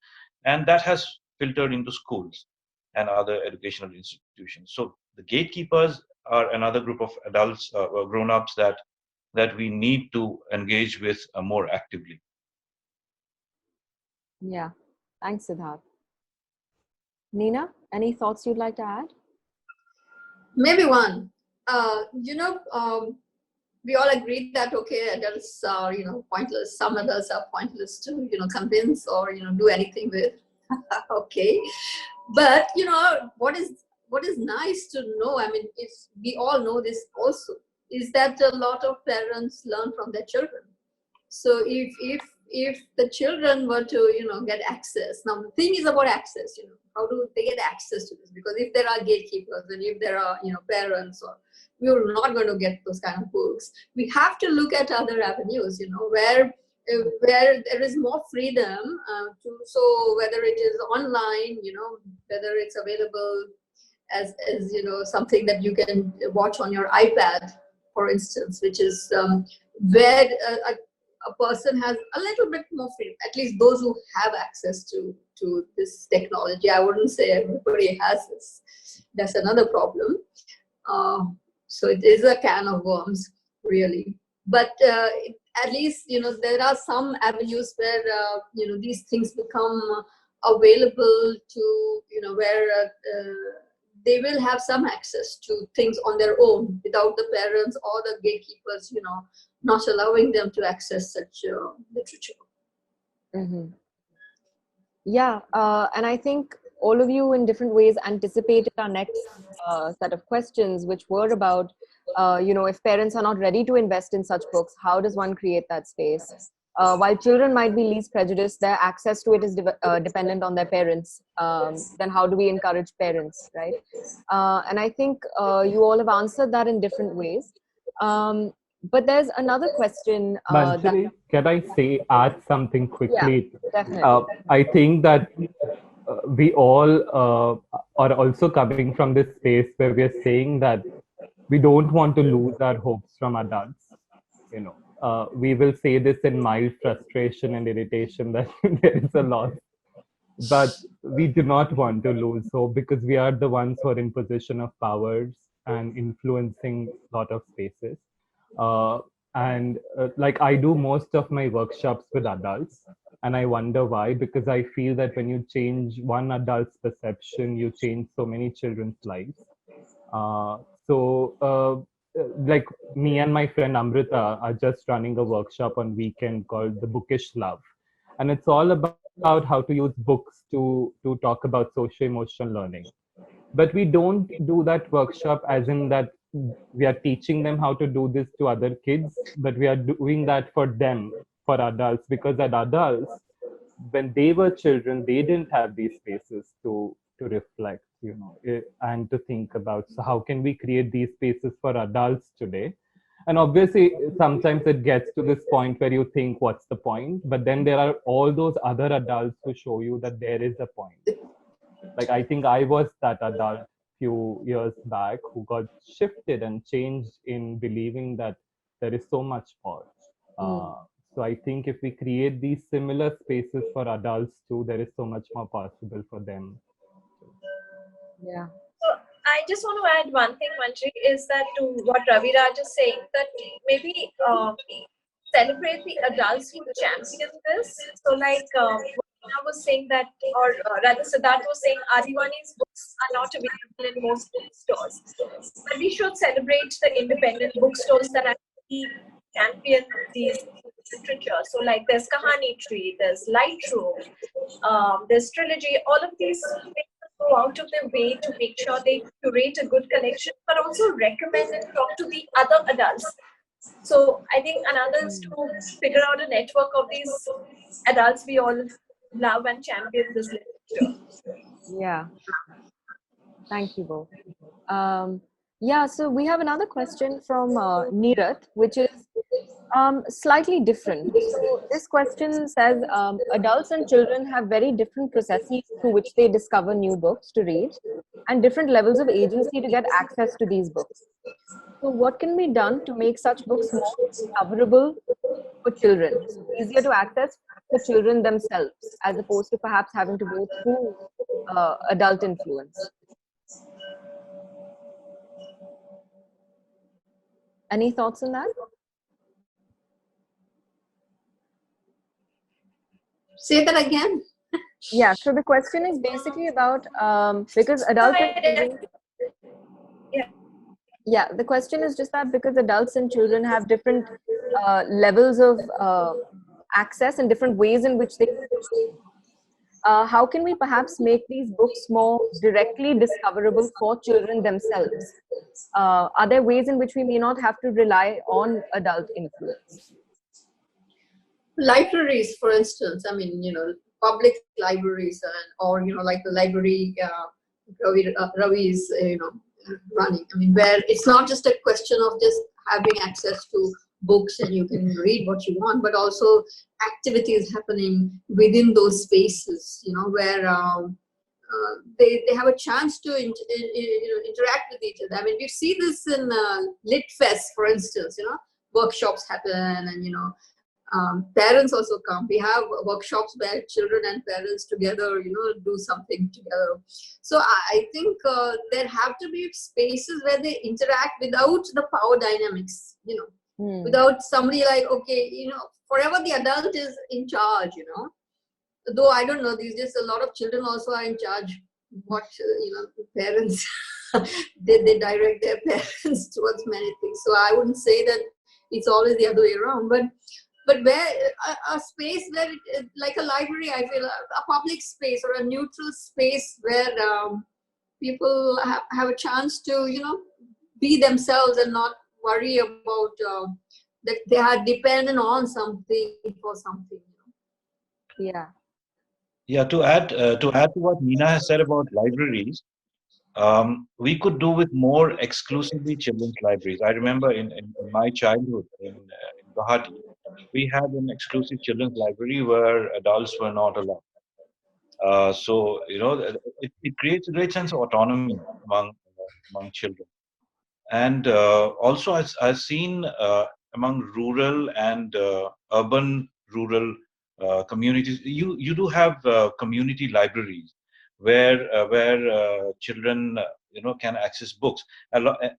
and that has filtered into schools and other educational institutions. So the gatekeepers are another group of adults or grown-ups that we need to engage with more actively. Yeah. Thanks, Siddharth. Nina, any thoughts you'd like to add? Maybe one. We all agreed that, okay, adults are, pointless. Some adults are pointless to, convince or, do anything with. Okay. But, what is what is nice to know, I mean, it's, we all know this also, is that a lot of parents learn from their children. So if the children were to, you know, get access, now the thing is about access, you know, how do they get access to this? Because if there are gatekeepers and if there are, you know, parents, or we're not going to get those kind of books, we have to look at other avenues, you know, where there is more freedom to, so whether it is online, you know, whether it's available as you know, something that you can watch on your iPad, for instance, which is where a person has a little bit more freedom, at least those who have access to this technology. I wouldn't say everybody has this. That's another problem. So it is a can of worms, really. But at least, you know, there are some avenues where, you know, these things become available to, you know, where they will have some access to things on their own without the parents or the gatekeepers, you know, not allowing them to access such literature. Mm-hmm. Yeah, and I think all of you in different ways anticipated our next set of questions, which were about, you know, if parents are not ready to invest in such books, how does one create that space? While children might be least prejudiced, their access to it is dependent on their parents. Then how do we encourage parents, right? And I think you all have answered that in different ways. But there's another question. Manjari, can I say, add something quickly? Yeah, definitely. I think that we all are also coming from this space where we are saying that we don't want to lose our hopes from adults. You know, we will say this in mild frustration and irritation that there is a loss, but we do not want to lose hope because we are the ones who are in position of powers and influencing a lot of spaces. And like I do most of my workshops with adults, and I wonder why, because I feel that when you change one adult's perception, you change so many children's lives. Like me and my friend Amrita are just running a workshop on weekend called The Bookish Love, and it's all about how to use books to talk about socio-emotional learning. But we don't do that workshop as in that we are teaching them how to do this to other kids, but we are doing that for them, for adults, because as adults, when they were children, they didn't have these spaces to reflect, you know, and to think about. So how can we create these spaces for adults today? And obviously, sometimes it gets to this point where you think, what's the point? But then there are all those other adults who show you that there is a point. Like, I think I was that adult few years back who got shifted and changed in believing that there is so much more. So I think if we create these similar spaces for adults too, there is so much more possible for them. Yeah. So I just want to add one thing, Manjari, is that to what Raviraj is saying, that maybe celebrate the adults who champion this. So like Nina was saying that, or rather Siddhartha was saying, Adivani's books are not available in most bookstores. But we should celebrate the independent bookstores that actually champion these literature. So like there's Kahani Tree, there's Lightroom, there's Trilogy, all of these go out of their way to make sure they curate a good collection, but also recommend and talk to the other adults. So I think another is to figure out a network of these adults we all love and champion this literature. Yeah. Thank you both. Yeah, so we have another question from Neerath, which is slightly different. So this question says, adults and children have very different processes through which they discover new books to read and different levels of agency to get access to these books. So what can be done to make such books more discoverable for children, so easier to access for children themselves, as opposed to perhaps having to go through adult influence? Any thoughts on that? Say that again. Yeah, so the question is basically about because adults and children, yeah, the question is just that because adults and children have different levels of access and different ways in which they how can we perhaps make these books more directly discoverable for children themselves? Are there ways in which we may not have to rely on adult influence? Libraries, for instance, I mean, public libraries, or like the library Ravi is running. I mean, where it's not just a question of just having access to books and you can read what you want, but also activities happening within those spaces, where they have a chance to interact with each other. I mean, we see this in Lit Fest, for instance. Workshops happen, and parents also come. We have workshops where children and parents together, do something together. So I think there have to be spaces where they interact without the power dynamics, without somebody like, okay, forever the adult is in charge, Though I don't know, these days a lot of children also are in charge. What, the parents, they direct their parents towards many things. So I wouldn't say that it's always the other way around, but where a space where like a library, I feel a public space or a neutral space where people have a chance to be themselves and not worry about that they are dependent on something for something. Yeah. Yeah, to add to what Nina has said about libraries, we could do with more exclusively children's libraries. I remember in my childhood in Guwahati, we had an exclusive children's library where adults were not allowed. So it creates a great sense of autonomy among children. And also, I've seen among rural and urban rural communities, you do have community libraries where children can access books.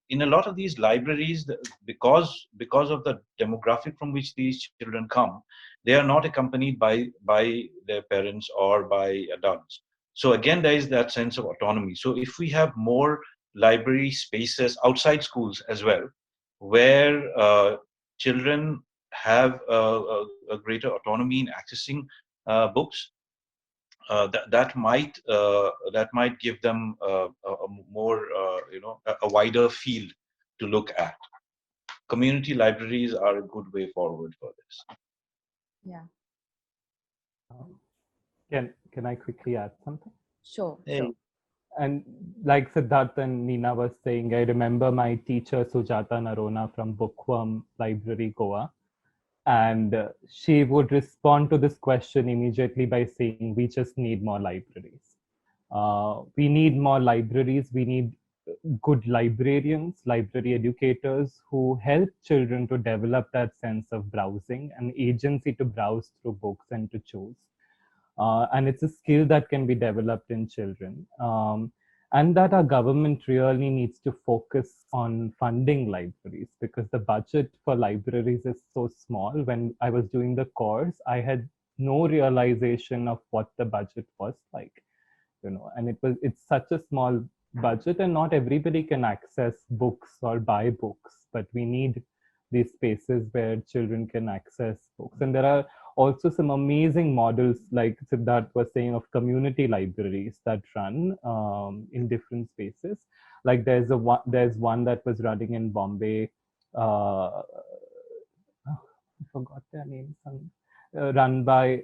In a lot of these libraries, because of the demographic from which these children come, they are not accompanied by their parents or by adults. So again, there is that sense of autonomy. So if we have more library spaces outside schools as well, where children have a greater autonomy in accessing books, that might give them a more a wider field to look at. Community libraries are a good way forward for this. Yeah. Can I quickly add something? Sure. Hey. Sure. And like Siddhartha and Nina was saying, I remember my teacher Sujata Narona from Bookworm Library, Goa. And she would respond to this question immediately by saying, we just need more libraries. We need more libraries. We need good librarians, library educators who help children to develop that sense of browsing and agency to browse through books and to choose. And it's a skill that can be developed in children. And that our government really needs to focus on funding libraries, because the budget for libraries is so small. When I was doing the course, I had no realization of what the budget was like, and it's such a small budget, and not everybody can access books or buy books, but we need these spaces where children can access books. And there are also some amazing models, like Siddharth was saying, of community libraries that run in different spaces. Like there's one that was running in Bombay. I forgot their name. Run by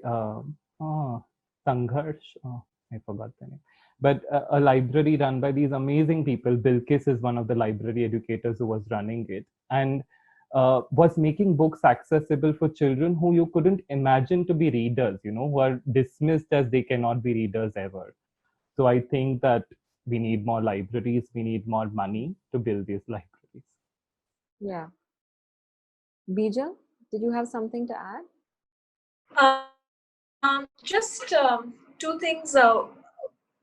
Sangharsh. I forgot the name. But a library run by these amazing people. Bilkis is one of the library educators who was running it, and was making books accessible for children who you couldn't imagine to be readers, who are dismissed as they cannot be readers ever. So I think that we need more libraries, we need more money to build these libraries. Yeah. Bijal, did you have something to add? Just two things.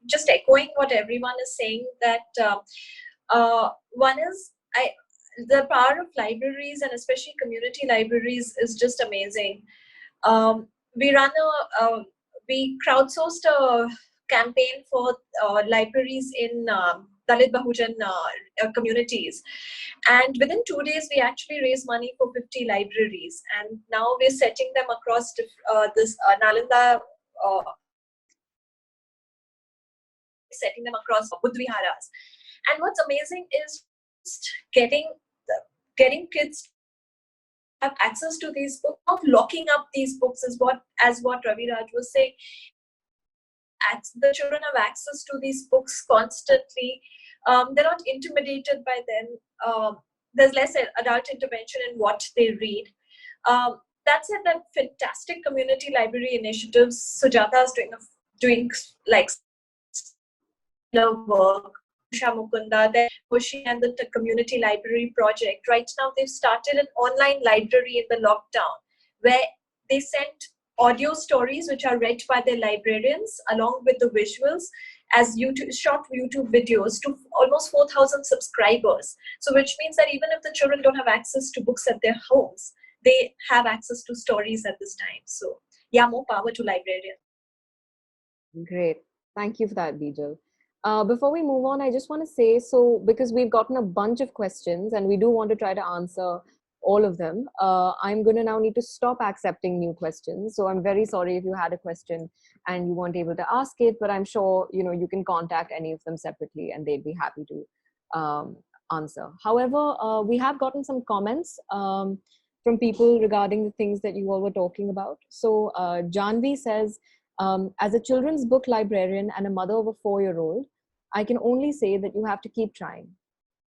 Just echoing what everyone is saying. That one is the power of libraries, and especially community libraries, is just amazing. We crowdsourced a campaign for libraries in Dalit Bahujan communities, and within 2 days we actually raised money for 50 libraries, and now we're setting them across this Nalanda setting them across Buddha viharas. And what's amazing is getting kids to have access to these books, not locking up these books, is what Raviraj was saying. The children have access to these books constantly. They're not intimidated by them. There's less adult intervention in what they read. That said, that fantastic community library initiatives Sujata is doing like work. Usha Mukunda, then Hoshi and the community library project. Right now, they've started an online library in the lockdown where they send audio stories which are read by their librarians along with the visuals as short YouTube videos to almost 4,000 subscribers. So which means that even if the children don't have access to books at their homes, they have access to stories at this time. So yeah, more power to librarians. Great. Thank you for that, Bijal. Before we move on, I just want to say, so because we've gotten a bunch of questions and we do want to try to answer all of them, I'm going to now need to stop accepting new questions. So I'm very sorry if you had a question and you weren't able to ask it, but I'm sure, you can contact any of them separately and they'd be happy to answer. However, we have gotten some comments from people regarding the things that you all were talking about. So Janvi says, as a children's book librarian and a mother of a 4-year-old, I can only say that you have to keep trying.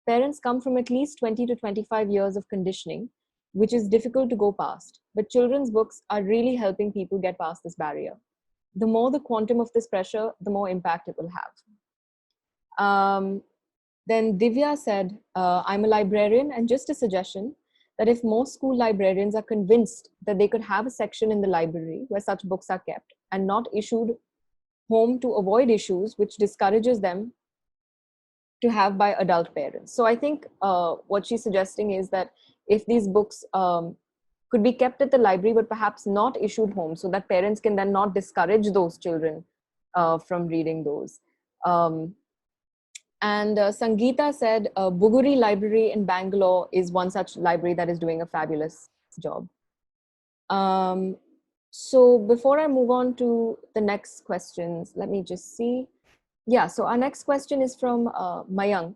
Parents come from at least 20 to 25 years of conditioning, which is difficult to go past. But children's books are really helping people get past this barrier. The more the quantum of this pressure, the more impact it will have. Then Divya said, I'm a librarian, and just a suggestion that if most school librarians are convinced that they could have a section in the library where such books are kept and not issued home to avoid issues which discourages them to have by adult parents. So I think what she's suggesting is that if these books could be kept at the library but perhaps not issued home, so that parents can then not discourage those children from reading those. And Sangeeta said, Buguri Library in Bangalore is one such library that is doing a fabulous job. So before I move on to the next questions, let me just see. Yeah, so our next question is from Mayank.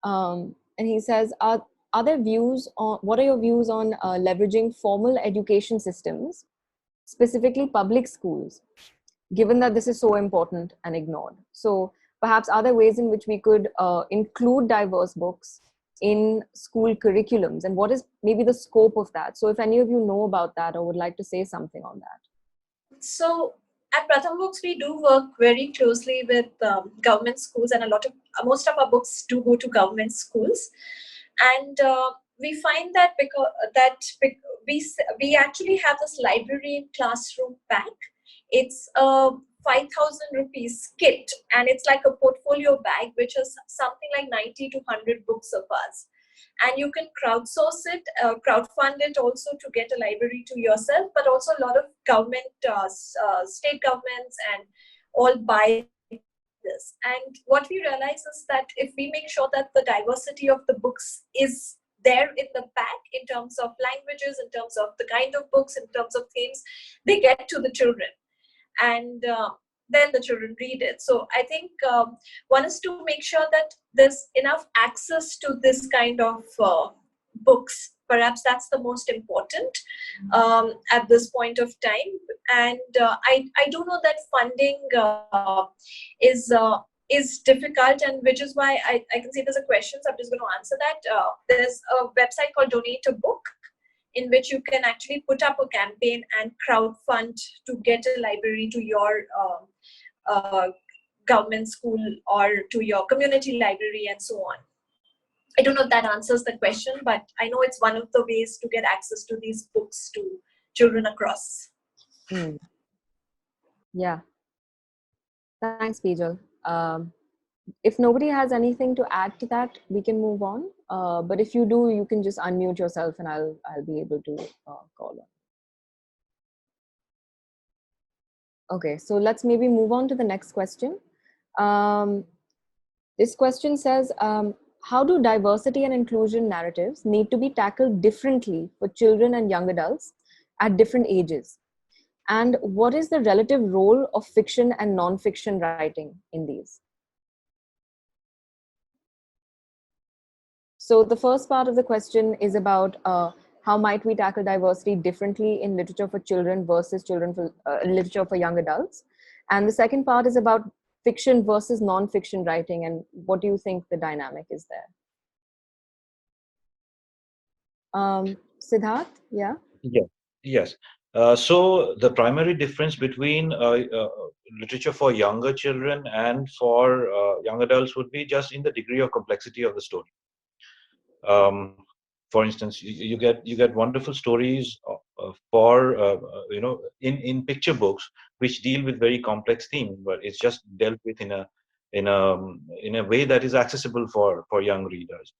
And he says, what are your views on leveraging formal education systems, specifically public schools, given that this is so important and ignored? So perhaps are there ways in which we could include diverse books in school curriculums, and what is maybe the scope of that? So if any of you know about that or would like to say something on that. So at Pratham Books, we do work very closely with government schools, and most of our books do go to government schools. And we find that we actually have this library classroom pack. It's a 5,000 rupees kit, and it's like a portfolio bag, which is something like 90 to 100 books of ours. And you can crowdsource it, crowdfund it also to get a library to yourself, but also a lot of government, state governments and all buy this. And what we realize is that if we make sure that the diversity of the books is there in the pack, in terms of languages, in terms of the kind of books, in terms of themes, they get to the children. And then the children read it. So I think one is to make sure that there's enough access to this kind of books. Perhaps that's the most important at this point of time. And I do know that funding is difficult, and which is why I can see there's a question, so I'm just going to answer that. There's a website called Donate a Book, in which you can actually put up a campaign and crowdfund to get a library to your government school or to your community library and so on. I don't know if that answers the question, but I know it's one of the ways to get access to these books to children across. Yeah. Thanks, Bijal. If nobody has anything to add to that, we can move on. But if you do, you can just unmute yourself and I'll be able to call on. Okay, so let's maybe move on to the next question. This question says, how do diversity and inclusion narratives need to be tackled differently for children and young adults at different ages? And what is the relative role of fiction and non-fiction writing in these? So the first part of the question is about how might we tackle diversity differently in literature for children versus literature for young adults. And the second part is about fiction versus non-fiction writing, and what do you think the dynamic is there? Siddharth, yeah? Yeah. Yes. So the primary difference between literature for younger children and for young adults would be just in the degree of complexity of the story. Um, for instance, you get wonderful stories for in picture books which deal with very complex themes, but it's just dealt with in a way that is accessible for young readers.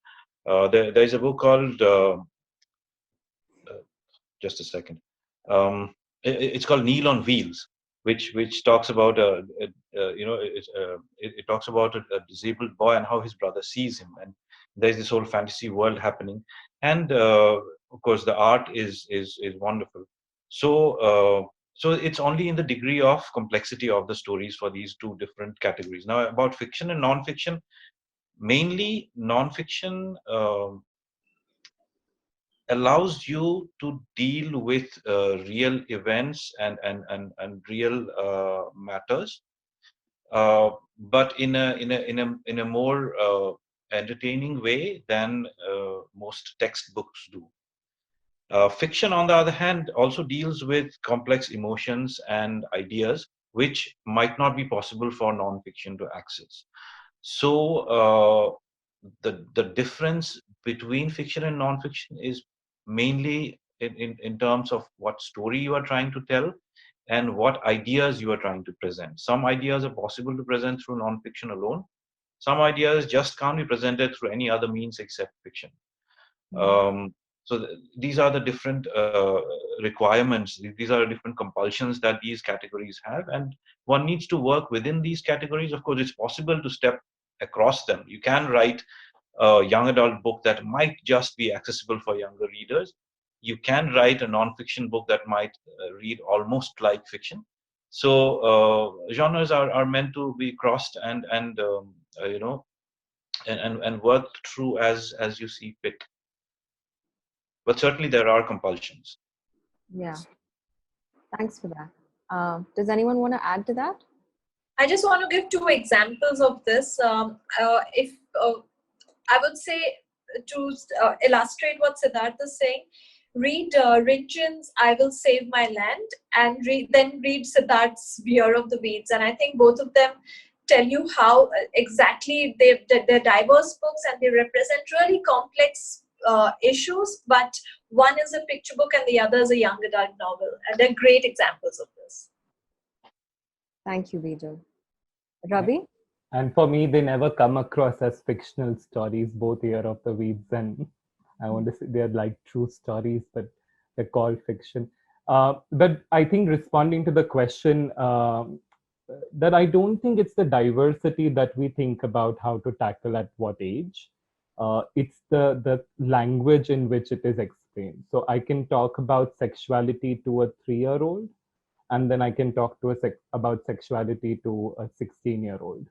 There is a book called just a second. Um, it's called Kneel on Wheels, which talks about it talks about a disabled boy and how his brother sees him, and there's this whole fantasy world happening, and of course the art is wonderful. So it's only in the degree of complexity of the stories for these two different categories. Now about fiction and non-fiction, mainly non-fiction. Allows you to deal with real events and real matters, but in a more entertaining way than most textbooks do. Fiction, on the other hand, also deals with complex emotions and ideas which might not be possible for non-fiction to access. So the difference between fiction and non-fiction is mainly in terms of what story you are trying to tell and what ideas you are trying to present. Some ideas are possible to present through non-fiction alone. Some ideas just can't be presented through any other means except fiction. Um, so these are the different requirements. These are different compulsions that these categories have, and one needs to work within these categories. Of course, it's possible to step across them. You can write a young adult book that might just be accessible for younger readers. You can write a non-fiction book that might read almost like fiction. So genres are meant to be crossed and and worked through as you see fit. But certainly there are compulsions. Yeah, thanks for that. Does anyone want to add to that? I just want to give two examples of this. If I would say to illustrate what Siddhartha is saying, read Rinjin's "I Will Save My Land" and then read Siddharth's "Veer of the Weeds," and I think both of them tell you how exactly they're diverse books and they represent really complex issues. But one is a picture book and the other is a young adult novel, and they're great examples of this. Thank you, Bijal. Ravi? And for me, they never come across as fictional stories, both Year of the Weeds and I want to say they're like true stories, but they're called fiction. But I think responding to the question, that I don't think it's the diversity that we think about how to tackle at what age. It's the language in which it is explained. So I can talk about sexuality to a 3-year-old, and then I can talk to about sexuality to a 16-year-old.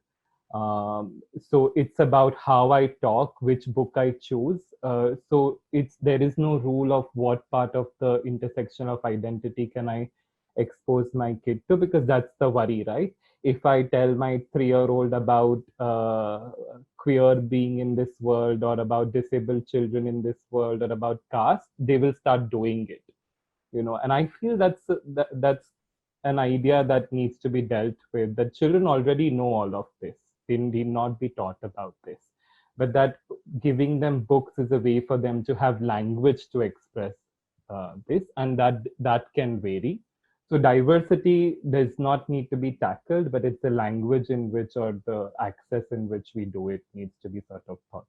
So it's about how I talk, which book I choose. So there is no rule of what part of the intersection of identity can I expose my kid to, because that's the worry, right? If I tell my 3-year-old about queer being in this world, or about disabled children in this world, or about caste, they will start doing it, and I feel that's an idea that needs to be dealt with, that children already know all of this. They need not be taught about this, but that giving them books is a way for them to have language to express this, and that can vary. So diversity does not need to be tackled, but it's the language in which, or the access in which we do it, needs to be sort of thought.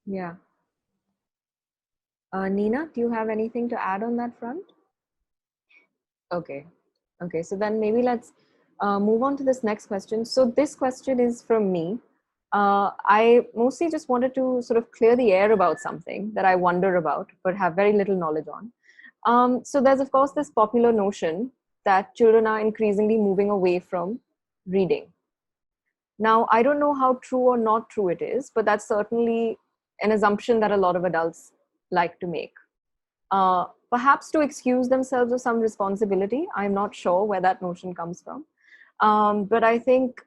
Yeah. Nina, do you have anything to add on that front? Okay. Okay, so then maybe let's move on to this next question. So this question is from me. I mostly just wanted to sort of clear the air about something that I wonder about, but have very little knowledge on. So there's, of course, this popular notion that children are increasingly moving away from reading. Now, I don't know how true or not true it is, but that's certainly an assumption that a lot of adults like to make. Perhaps to excuse themselves of some responsibility. I'm not sure where that notion comes from. But I think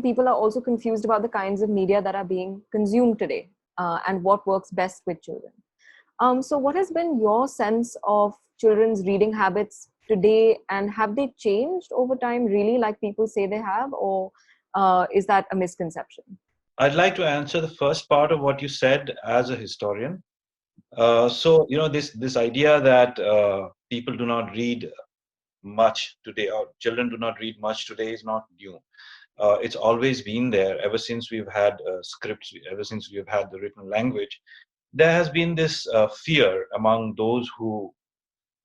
people are also confused about the kinds of media that are being consumed today, and what works best with children. So what has been your sense of children's reading habits today, and have they changed over time really like people say they have, or is that a misconception? I'd like to answer the first part of what you said as a historian. So, this idea that people do not read much today, or children do not read much today, is not new. It's always been there ever since we've had scripts, ever since we've had the written language. There has been this fear among those who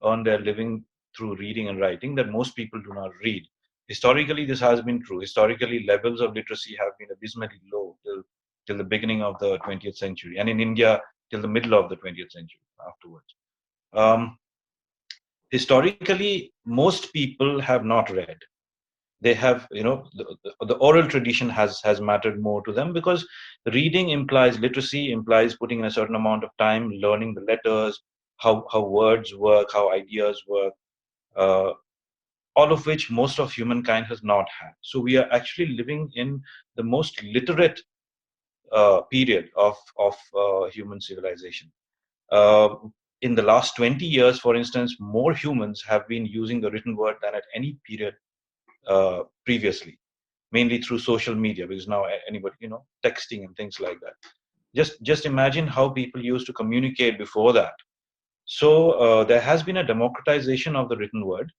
earn their living through reading and writing that most people do not read. Historically, this has been true. Historically, levels of literacy have been abysmally low till the beginning of the 20th century, and in India, till the middle of the 20th century afterwards. Historically, most people have not read. They have, the oral tradition has mattered more to them, because reading implies literacy, implies putting in a certain amount of time learning the letters, how words work, how ideas work, uh, all of which most of humankind has not had. So we are actually living in the most literate period of human civilization. uh, in the last 20 years, for instance, more humans have been using the written word than at any period previously, mainly through social media, because now anybody, texting and things like that. Just imagine how people used to communicate before that. So there has been a democratization of the written word.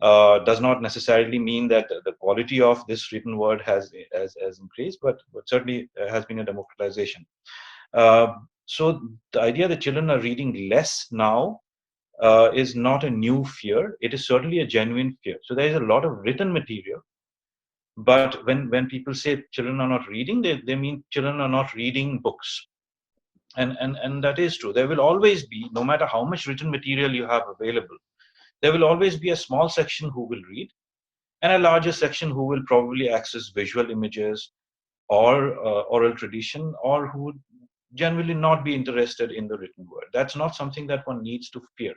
Does not necessarily mean that the quality of this written word has increased, but certainly there has been a democratization. So the idea that children are reading less now is not a new fear. It is certainly a genuine fear. So there is a lot of written material, but when people say children are not reading, they mean children are not reading books. And that is true. There will always be, no matter how much written material you have available, there will always be a small section who will read, and a larger section who will probably access visual images or oral tradition, or who would generally not be interested in the written word. That's not something that one needs to fear.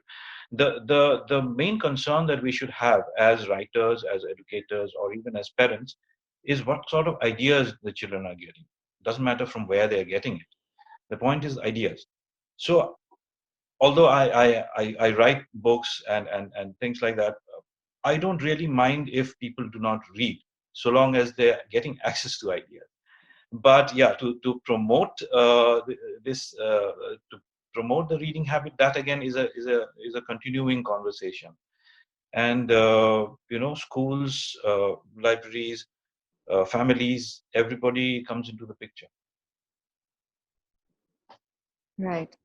The main concern that we should have as writers, as educators, or even as parents, is what sort of ideas the children are getting. Doesn't matter from where they're getting it. The point is ideas. So although I write books and things like that, I don't really mind if people do not read, so long as they're getting access to ideas. But yeah, to promote this to promote the reading habit, that again is a continuing conversation. And schools, libraries, families, everybody comes into the picture. Right.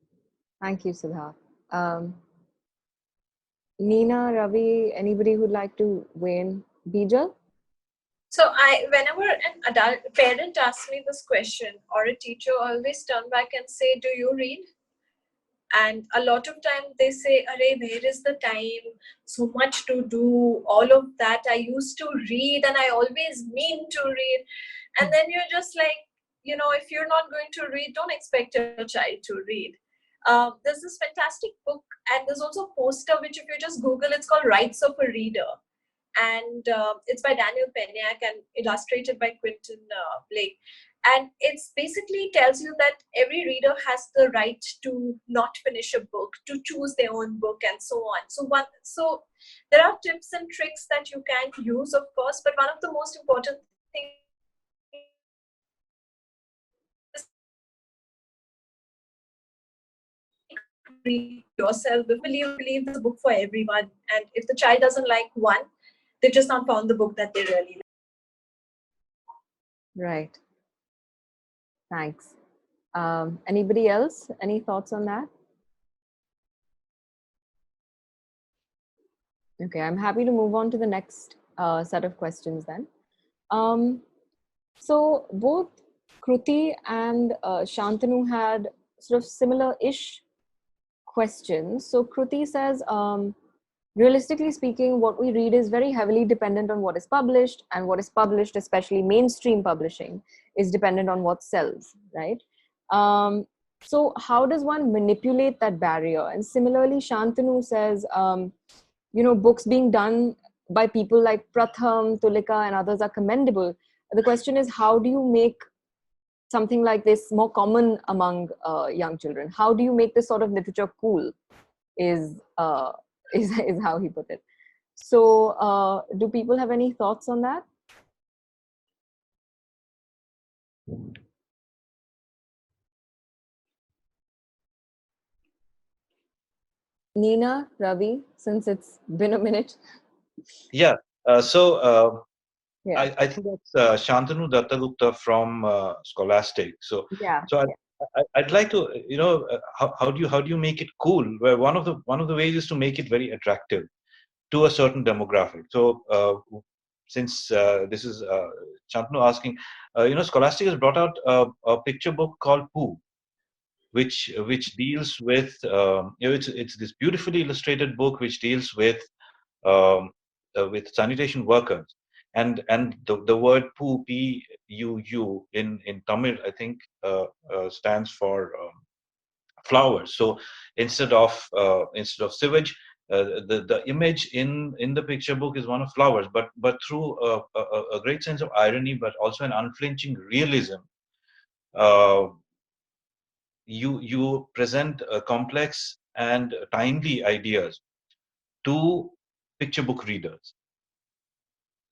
Thank you, Siddharth. Nina, Ravi, anybody who'd like to weigh in? Bijal? So whenever an adult parent asks me this question, or a teacher, always turn back and say, "Do you read?" And a lot of time they say, "Arey, where is the time? So much to do, all of that. I used to read, and I always mean to read." And then you're just like, if you're not going to read, don't expect your child to read. There's this fantastic book, and there's also a poster which, if you just Google, it's called Rights of a Reader. And it's by Daniel Penyak and illustrated by Quentin Blake. And it's basically tells you that every reader has the right to not finish a book, to choose their own book, and so on. So there are tips and tricks that you can use, of course, but one of the most important things is read yourself. Believe this book for everyone, and if the child doesn't like one, they've just not found the book that they really like. Right. Thanks. Anybody else? Any thoughts on that? Okay, I'm happy to move on to the next set of questions then. So both Kruti and Shantanu had sort of similar-ish questions. So Kruti says, realistically speaking, what we read is very heavily dependent on what is published, and what is published, especially mainstream publishing, is dependent on what sells, right? So how does one manipulate that barrier? And similarly, Shantanu says, books being done by people like Pratham, Tulika, and others are commendable. The question is, how do you make something like this more common among young children? How do you make this sort of literature cool? Is how he put it. So, do people have any thoughts on that? Nina, Ravi, since it's been a minute. Yeah. So Yeah. I think that's Shantanu Dattagupta from Scholastic. So Yeah. so I'd like to how do you make it cool? Where one of the ways is to make it very attractive to a certain demographic. So since this is Shantanu asking, Scholastic has brought out a picture book called Pooh, which deals with it's this beautifully illustrated book which deals with sanitation workers, and the word Poo, P-U-U, in Tamil I think stands for flowers. So instead of sewage, the image in the picture book is one of flowers, but through a great sense of irony, but also an unflinching realism. Uh, you present complex and timely ideas to picture book readers,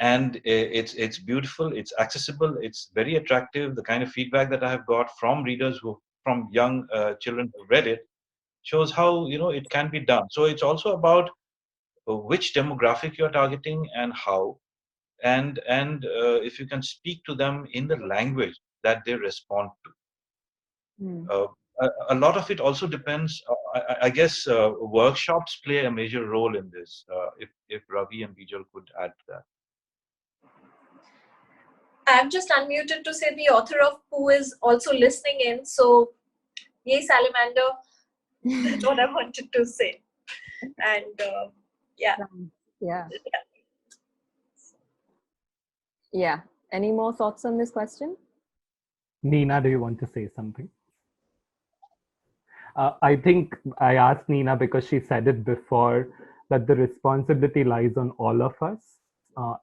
and it's beautiful, it's accessible, it's very attractive. The kind of feedback that I have got from readers from young children who read it shows how it can be done. So it's also about which demographic you're targeting and how, and if you can speak to them in the language that they respond to. Hmm. A lot of it also depends. I guess workshops play a major role in this. If Ravi and Bijal could add to that. I've just unmuted to say the author of Pooh is also listening in. So, yay, salamander. That's what I wanted to say. And yeah. Yeah. Yeah. Any more thoughts on this question? Nina, do you want to say something? I think I asked Nina because she said it before, that the responsibility lies on all of us,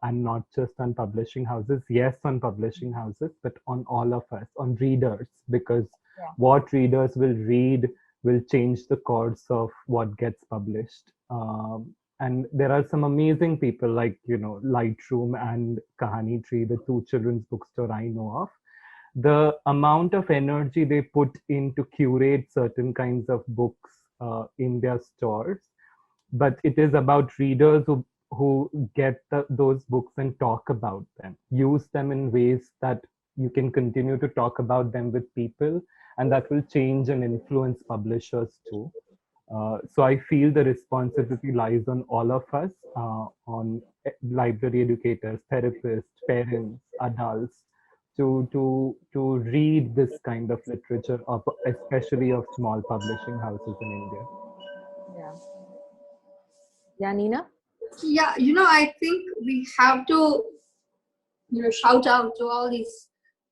and not just on publishing houses. Yes, on publishing houses, but on all of us, on readers, because what readers will read will change the course of what gets published. And there are some amazing people like, Lightroom and Kahani Tree, the two children's bookstore I know of. The amount of energy they put in to curate certain kinds of books in their stores, but it is about readers who get those books and talk about them, use them in ways that you can continue to talk about them with people, and that will change and influence publishers too. So I feel the responsibility lies on all of us, on library educators, therapists, parents, adults, to read this kind of literature, especially of small publishing houses in India. Yeah. Yeah, Nina? Yeah, I think we have to, shout out to all these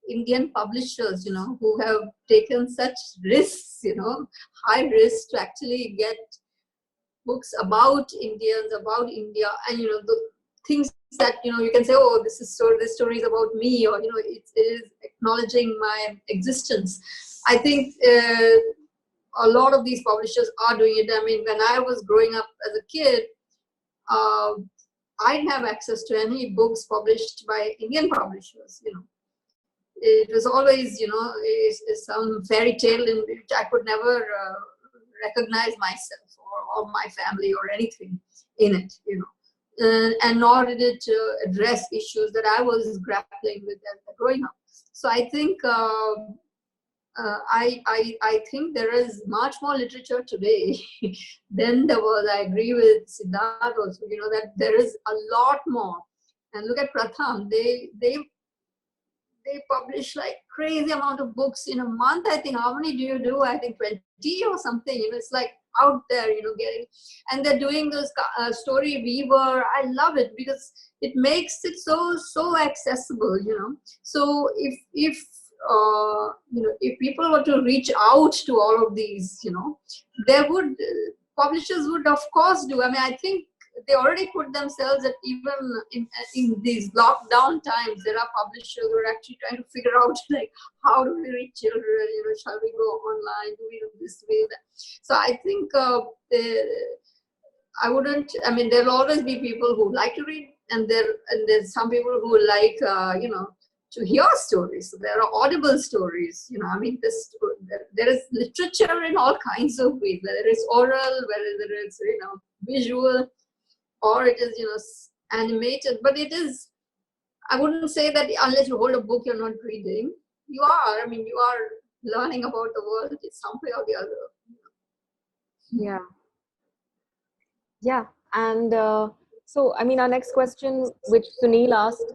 Indian publishers, who have taken such risks, high risks to actually get books about Indians, about India, and the things that you can say, oh, this story is about me, or it is acknowledging my existence. I think a lot of these publishers are doing it. I mean, when I was growing up as a kid, I didn't have access to any books published by Indian publishers. It was always is some fairy tale in which I could never recognize myself or my family or anything in it, and nor did it address issues that I was grappling with growing up. So I think I think there is much more literature today than there was. I agree with Siddharth also, that there is a lot more. And look at Pratham, they publish like crazy amount of books in a month. I think, how many do you do? I think 20 or something. It's like out there, getting, and they're doing this story weaver. I love it because it makes it so accessible. So if if people were to reach out to all of these, there would, publishers would of course do. I mean, I think they already put themselves at, even in these lockdown times, there are publishers who are actually trying to figure out, like, how do we reach children, shall we go online, do we do this, do we do that? So I think I mean, there'll always be people who like to read, and there's some people who like, to hear stories. So there are audible stories, I mean, there is literature in all kinds of ways, whether it's oral, whether it's, visual, or it is, animated. But it is, I wouldn't say that unless you hold a book, you're not reading. You are learning about the world in some way or the other. Yeah. And so, I mean, our next question, which Sunil asked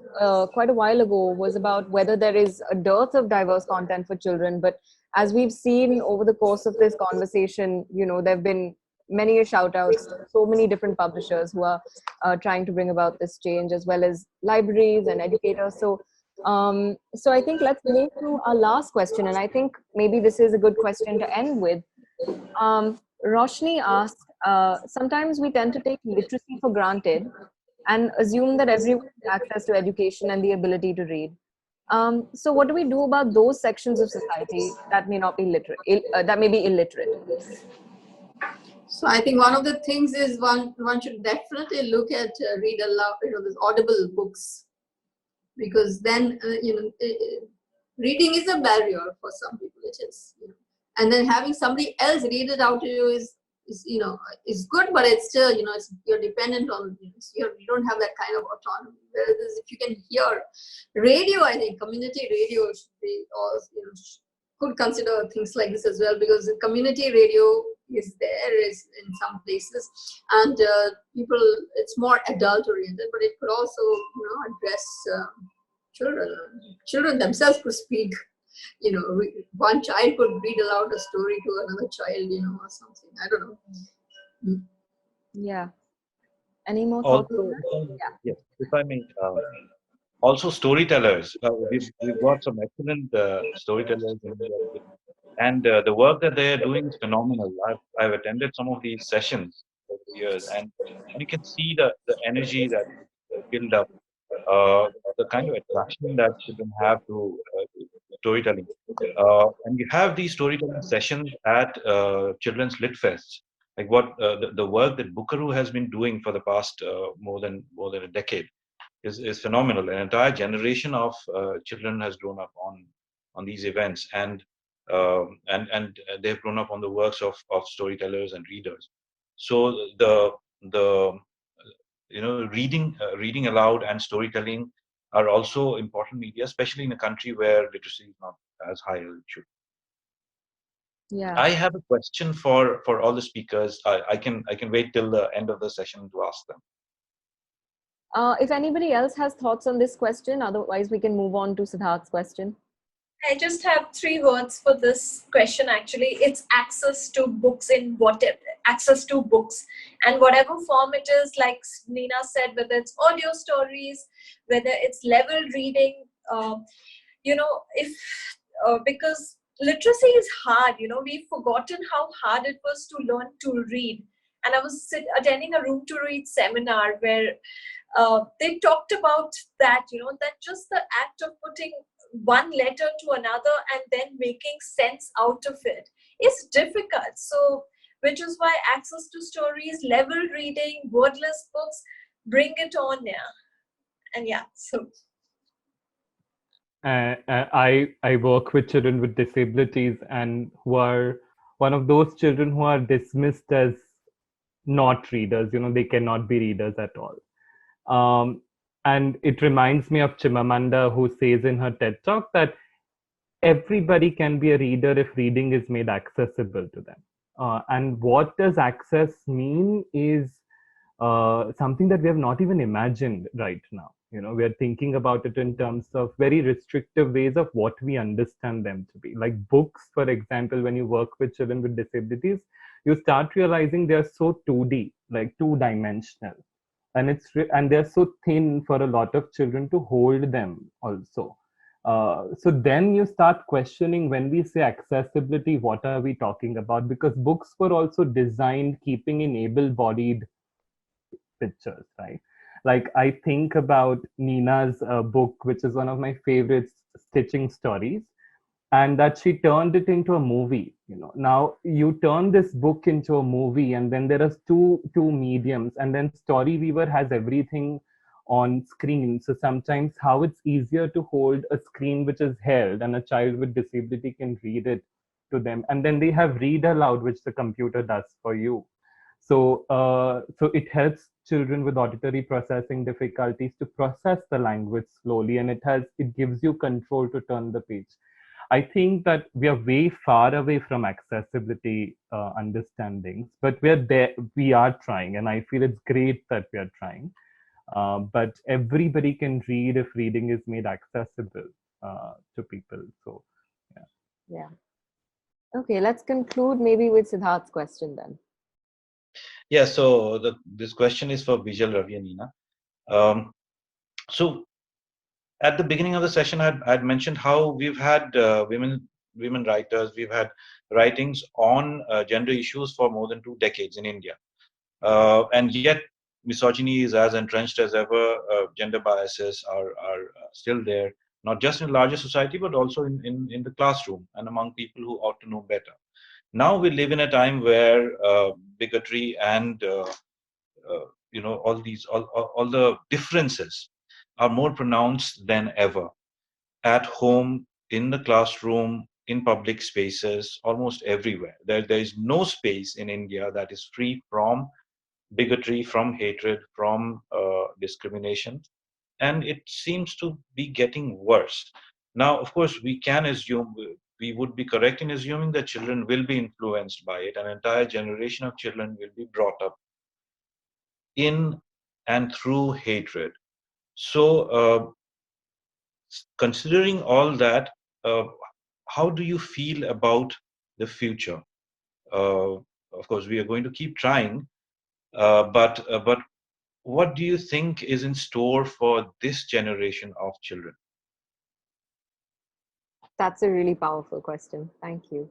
quite a while ago, was about whether there is a dearth of diverse content for children. But as we've seen over the course of this conversation, there have been many shout outs, so many different publishers who are trying to bring about this change, as well as libraries and educators. So I think let's move to our last question. And I think maybe this is a good question to end with. Roshni asked, sometimes we tend to take literacy for granted and assume that everyone has access to education and the ability to read. So what do we do about those sections of society that may not be literate, that may be illiterate? So I think one of the things is one should definitely look at read aloud, these audible books, because then reading is a barrier for some people. It is, and then having somebody else read it out to you is good, but it's still, you're dependent on, you don't have that kind of autonomy. Whereas if you can hear radio, I think community radio should be also, could consider things like this as well, because the community radio is in some places, and people, it's more adult oriented, but it could also address children themselves could speak. One child could read aloud a story to another child, or something. I don't know. Yeah. Any more thoughts? Also, yes, if I may, also storytellers. We've got some excellent storytellers in here, and the work that they are doing is phenomenal. I've attended some of these sessions over the years, and you can see the energy that build up, the kind of attraction that children have to storytelling. And you have these storytelling sessions at children's lit fests, like what the work that Buckaroo has been doing for the past more than a decade is phenomenal. An entire generation of children has grown up on these events, and they've grown up on the works of storytellers and readers. So the reading aloud and storytelling are also important media, especially in a country where literacy is not as high as it should. Yeah. I have a question for all the speakers. I can wait till the end of the session to ask them. If anybody else has thoughts on this question, otherwise we can move on to Siddharth's question. I just have 3 words for this question. Actually, it's access to books access to books, and whatever form it is, like Nina said, whether it's audio stories, whether it's level reading, because literacy is hard. We've forgotten how hard it was to learn to read. And I was attending a room to read seminar where they talked about that, that just the act of putting one letter to another and then making sense out of it is difficult. So, which is why access to stories, level reading, wordless books, bring it on now. And yeah, so. I work with children with disabilities, and who are one of those children who are dismissed as not readers. They cannot be readers at all. And it reminds me of Chimamanda, who says in her TED Talk that everybody can be a reader if reading is made accessible to them. And what does access mean is something that we have not even imagined right now. We are thinking about it in terms of very restrictive ways of what we understand them to be. Like books, for example, when you work with children with disabilities, you start realizing they are so 2D, like two-dimensional. And they're so thin for a lot of children to hold them also. So then you start questioning, when we say accessibility, what are we talking about? Because books were also designed keeping in able-bodied pictures, right? Like I think about Nina's book, which is one of my favorites, Stitching Stories, and that she turned it into a movie. Now you turn this book into a movie, and then there are two mediums, and then Storyweaver has everything on screen. So sometimes how it's easier to hold a screen which is held, and a child with disability can read it to them, and then they have read aloud, which the computer does for you. So it helps children with auditory processing difficulties to process the language slowly, and it gives you control to turn the page. I think that we are way far away from accessibility understandings, but we're there. We are trying, and I feel it's great that we are trying. But everybody can read if reading is made accessible to people. So, yeah. Yeah. Okay, let's conclude maybe with Siddharth's question then. Yeah, so this question is for Bijal, Ravi, and Nina. So at the beginning of the session, I'd mentioned how we've had women writers, we've had writings on gender issues for more than 2 decades in India, and yet misogyny is as entrenched as ever. Gender biases are still there, not just in larger society, but also in the classroom and among people who ought to know better. Now we live in a time where bigotry and all the differences are more pronounced than ever, at home, in the classroom, in public spaces, almost everywhere. There is no space in India that is free from bigotry, from hatred, from discrimination, and it seems to be getting worse. Now, of course, we can assume, we would be correct in assuming that children will be influenced by it. An entire generation of children will be brought up in and through hatred. So, considering all that, uh, how do you feel about the future? Of course, we are going to keep trying, but what do you think is in store for this generation of children? That's a really powerful question. Thank you.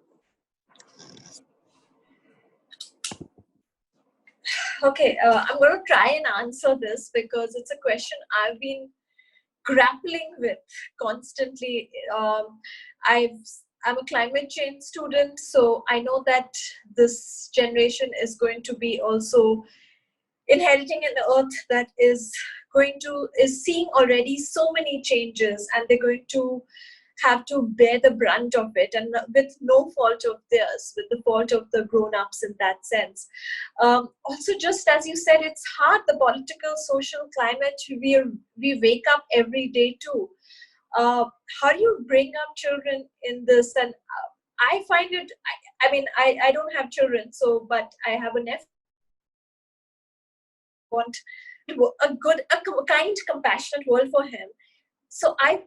Okay, I'm going to try and answer this because it's a question I've been grappling with constantly. I've I'm a climate change student, so I know that this generation is going to be also inheriting an earth that is seeing already so many changes, and they're going to have to bear the brunt of it, and with no fault of theirs, with the fault of the grown-ups in that sense. Also, just as you said, it's hard, the political social climate we wake up every day to. How do you bring up children in this? And I find it, I mean, I don't have children, so, but I have a nephew. Want a kind, compassionate world for him. So I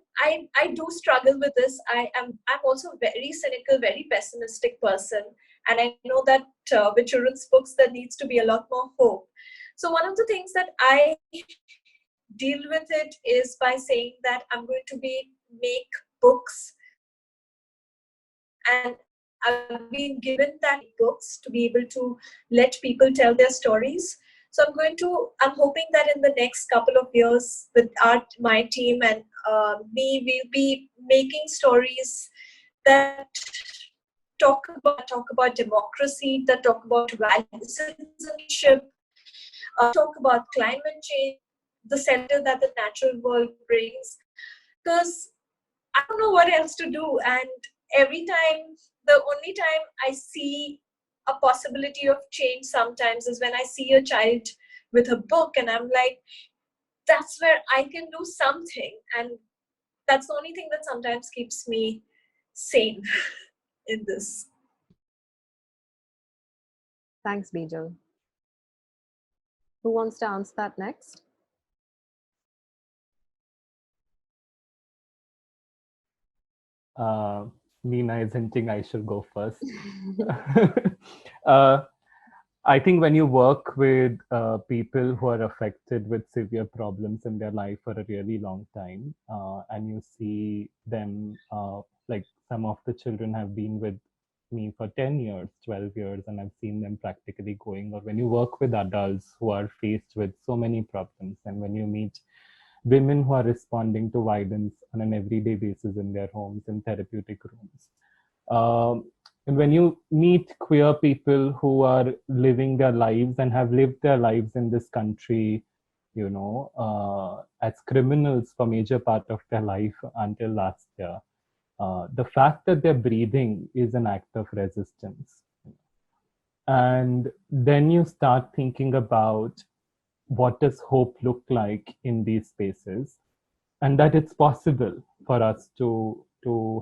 do struggle with this. I'm also a very cynical, very pessimistic person, and I know that with children's books there needs to be a lot more hope. So one of the things that I deal with it is by saying that I'm going to make books, and I've been given that books to be able to let people tell their stories. So I'm hoping that in the next couple of years, with my team and me, we'll be making stories that talk about democracy, that talk about value citizenship, talk about climate change, the center that the natural world brings. Because I don't know what else to do, and the only time I see a possibility of change sometimes is when I see a child with a book, and I'm like, that's where I can do something. And that's the only thing that sometimes keeps me sane in this. Thanks, Bijal. Who wants to answer that next? Nina is hinting I should go first. uh, I think when you work with people who are affected with severe problems in their life for a really long time, and you see them, like some of the children have been with me for 10 years, 12 years, and I've seen them practically going, or when you work with adults who are faced with so many problems, and when you meet women who are responding to violence on an everyday basis in their homes, in therapeutic rooms. And when you meet queer people who are living their lives and have lived their lives in this country, as criminals for major part of their life until last year, the fact that they're breathing is an act of resistance. And then you start thinking about what does hope look like in these spaces, and that it's possible for us to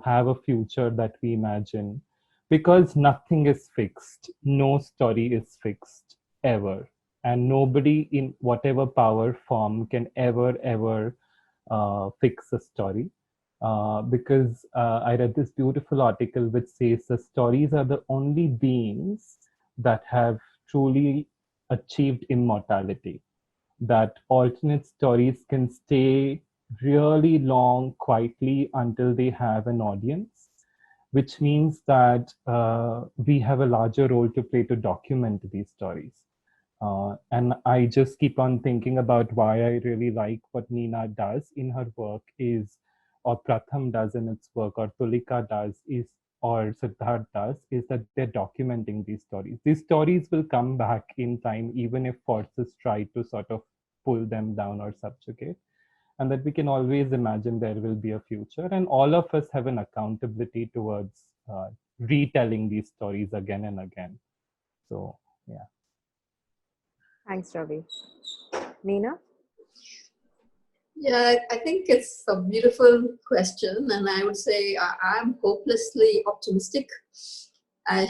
have a future that we imagine, because nothing is fixed, no story is fixed ever, and nobody in whatever power form can ever fix a story, because I read this beautiful article which says the stories are the only beings that have truly achieved immortality, that alternate stories can stay really long quietly until they have an audience, which means that we have a larger role to play to document these stories. And I just keep on thinking about why I really like what Nina does in her work is, or Pratham does in its work, or Tulika does is, or Siddharth does, is that they're documenting these stories. These stories will come back in time, even if forces try to sort of pull them down or subjugate. And that we can always imagine there will be a future. And all of us have an accountability towards retelling these stories again and again. So, yeah. Thanks, Ravi. Nina? Yeah, I think it's a beautiful question, and I would say I'm hopelessly optimistic. I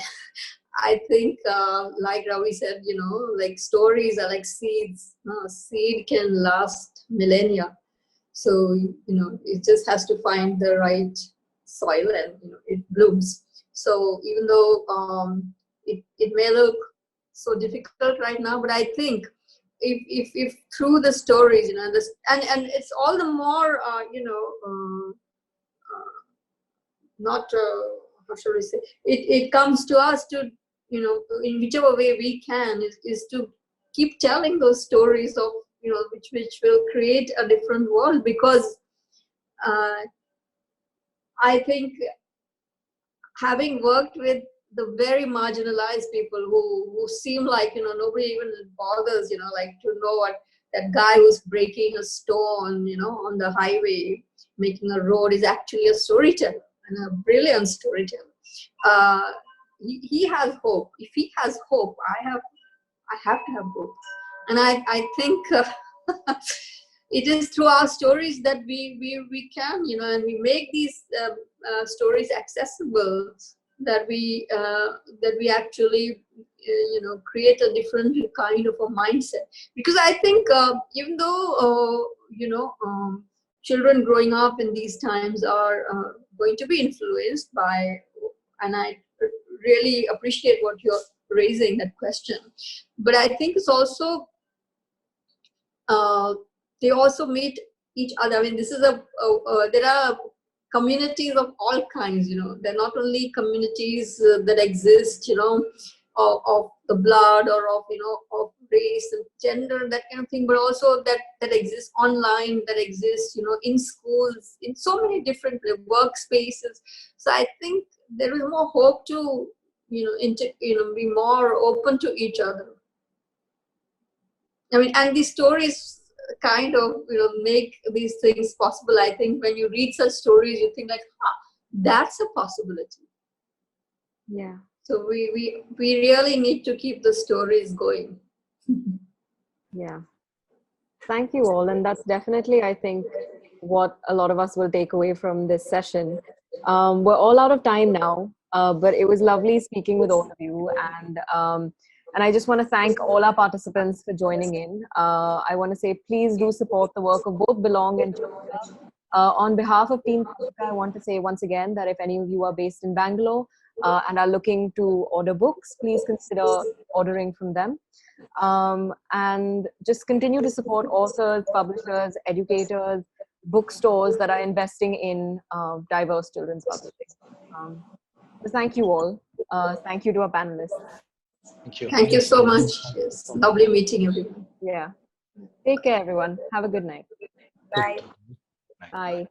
I think, like Ravi said, like stories are like seeds. A seed can last millennia. So, it just has to find the right soil and, it blooms. So even though it may look so difficult right now, but I think if through the stories, this, and it's all the more, not, how should I say, it comes to us to, in whichever way we can, is to keep telling those stories of, which will create a different world, because I think, having worked with the very marginalized people who seem like, nobody even bothers, like to know what that guy who's breaking a stone, on the highway, making a road, is actually a storyteller, and a brilliant storyteller. He has hope. If he has hope, I have to have hope. And I think it is through our stories that we can, and we make these stories accessible, that we actually create a different kind of a mindset. Because I think, even though children growing up in these times are going to be influenced by, and I really appreciate what you're raising, that question, but I think it's also, they also meet each other. I mean, this is there are communities of all kinds, they're not only communities that exist, of the blood, or of, of race and gender, that kind of thing, but also that exists online, that exists, in schools, in so many different workspaces. So I think there is more hope to, be more open to each other. I mean, and these stories kind of, make these things possible. I think when you read such stories, you think like, that's a possibility. Yeah. So we really need to keep the stories going. Yeah. Thank you all. And that's definitely, I think, what a lot of us will take away from this session. We're all out of time now, but it was lovely speaking with all of you. And I just want to thank all our participants for joining in. I want to say, please do support the work of both Belongg and Champaca. On behalf of Team Champaca, I want to say once again that if any of you are based in Bangalore, and are looking to order books, please consider ordering from them. And just continue to support authors, publishers, educators, bookstores that are investing in diverse children's publishing. So thank you all. Thank you to our panelists. Thank you. Thank you so much. It's lovely meeting everyone. Yeah. Take care, everyone. Have a good night. Bye. Bye.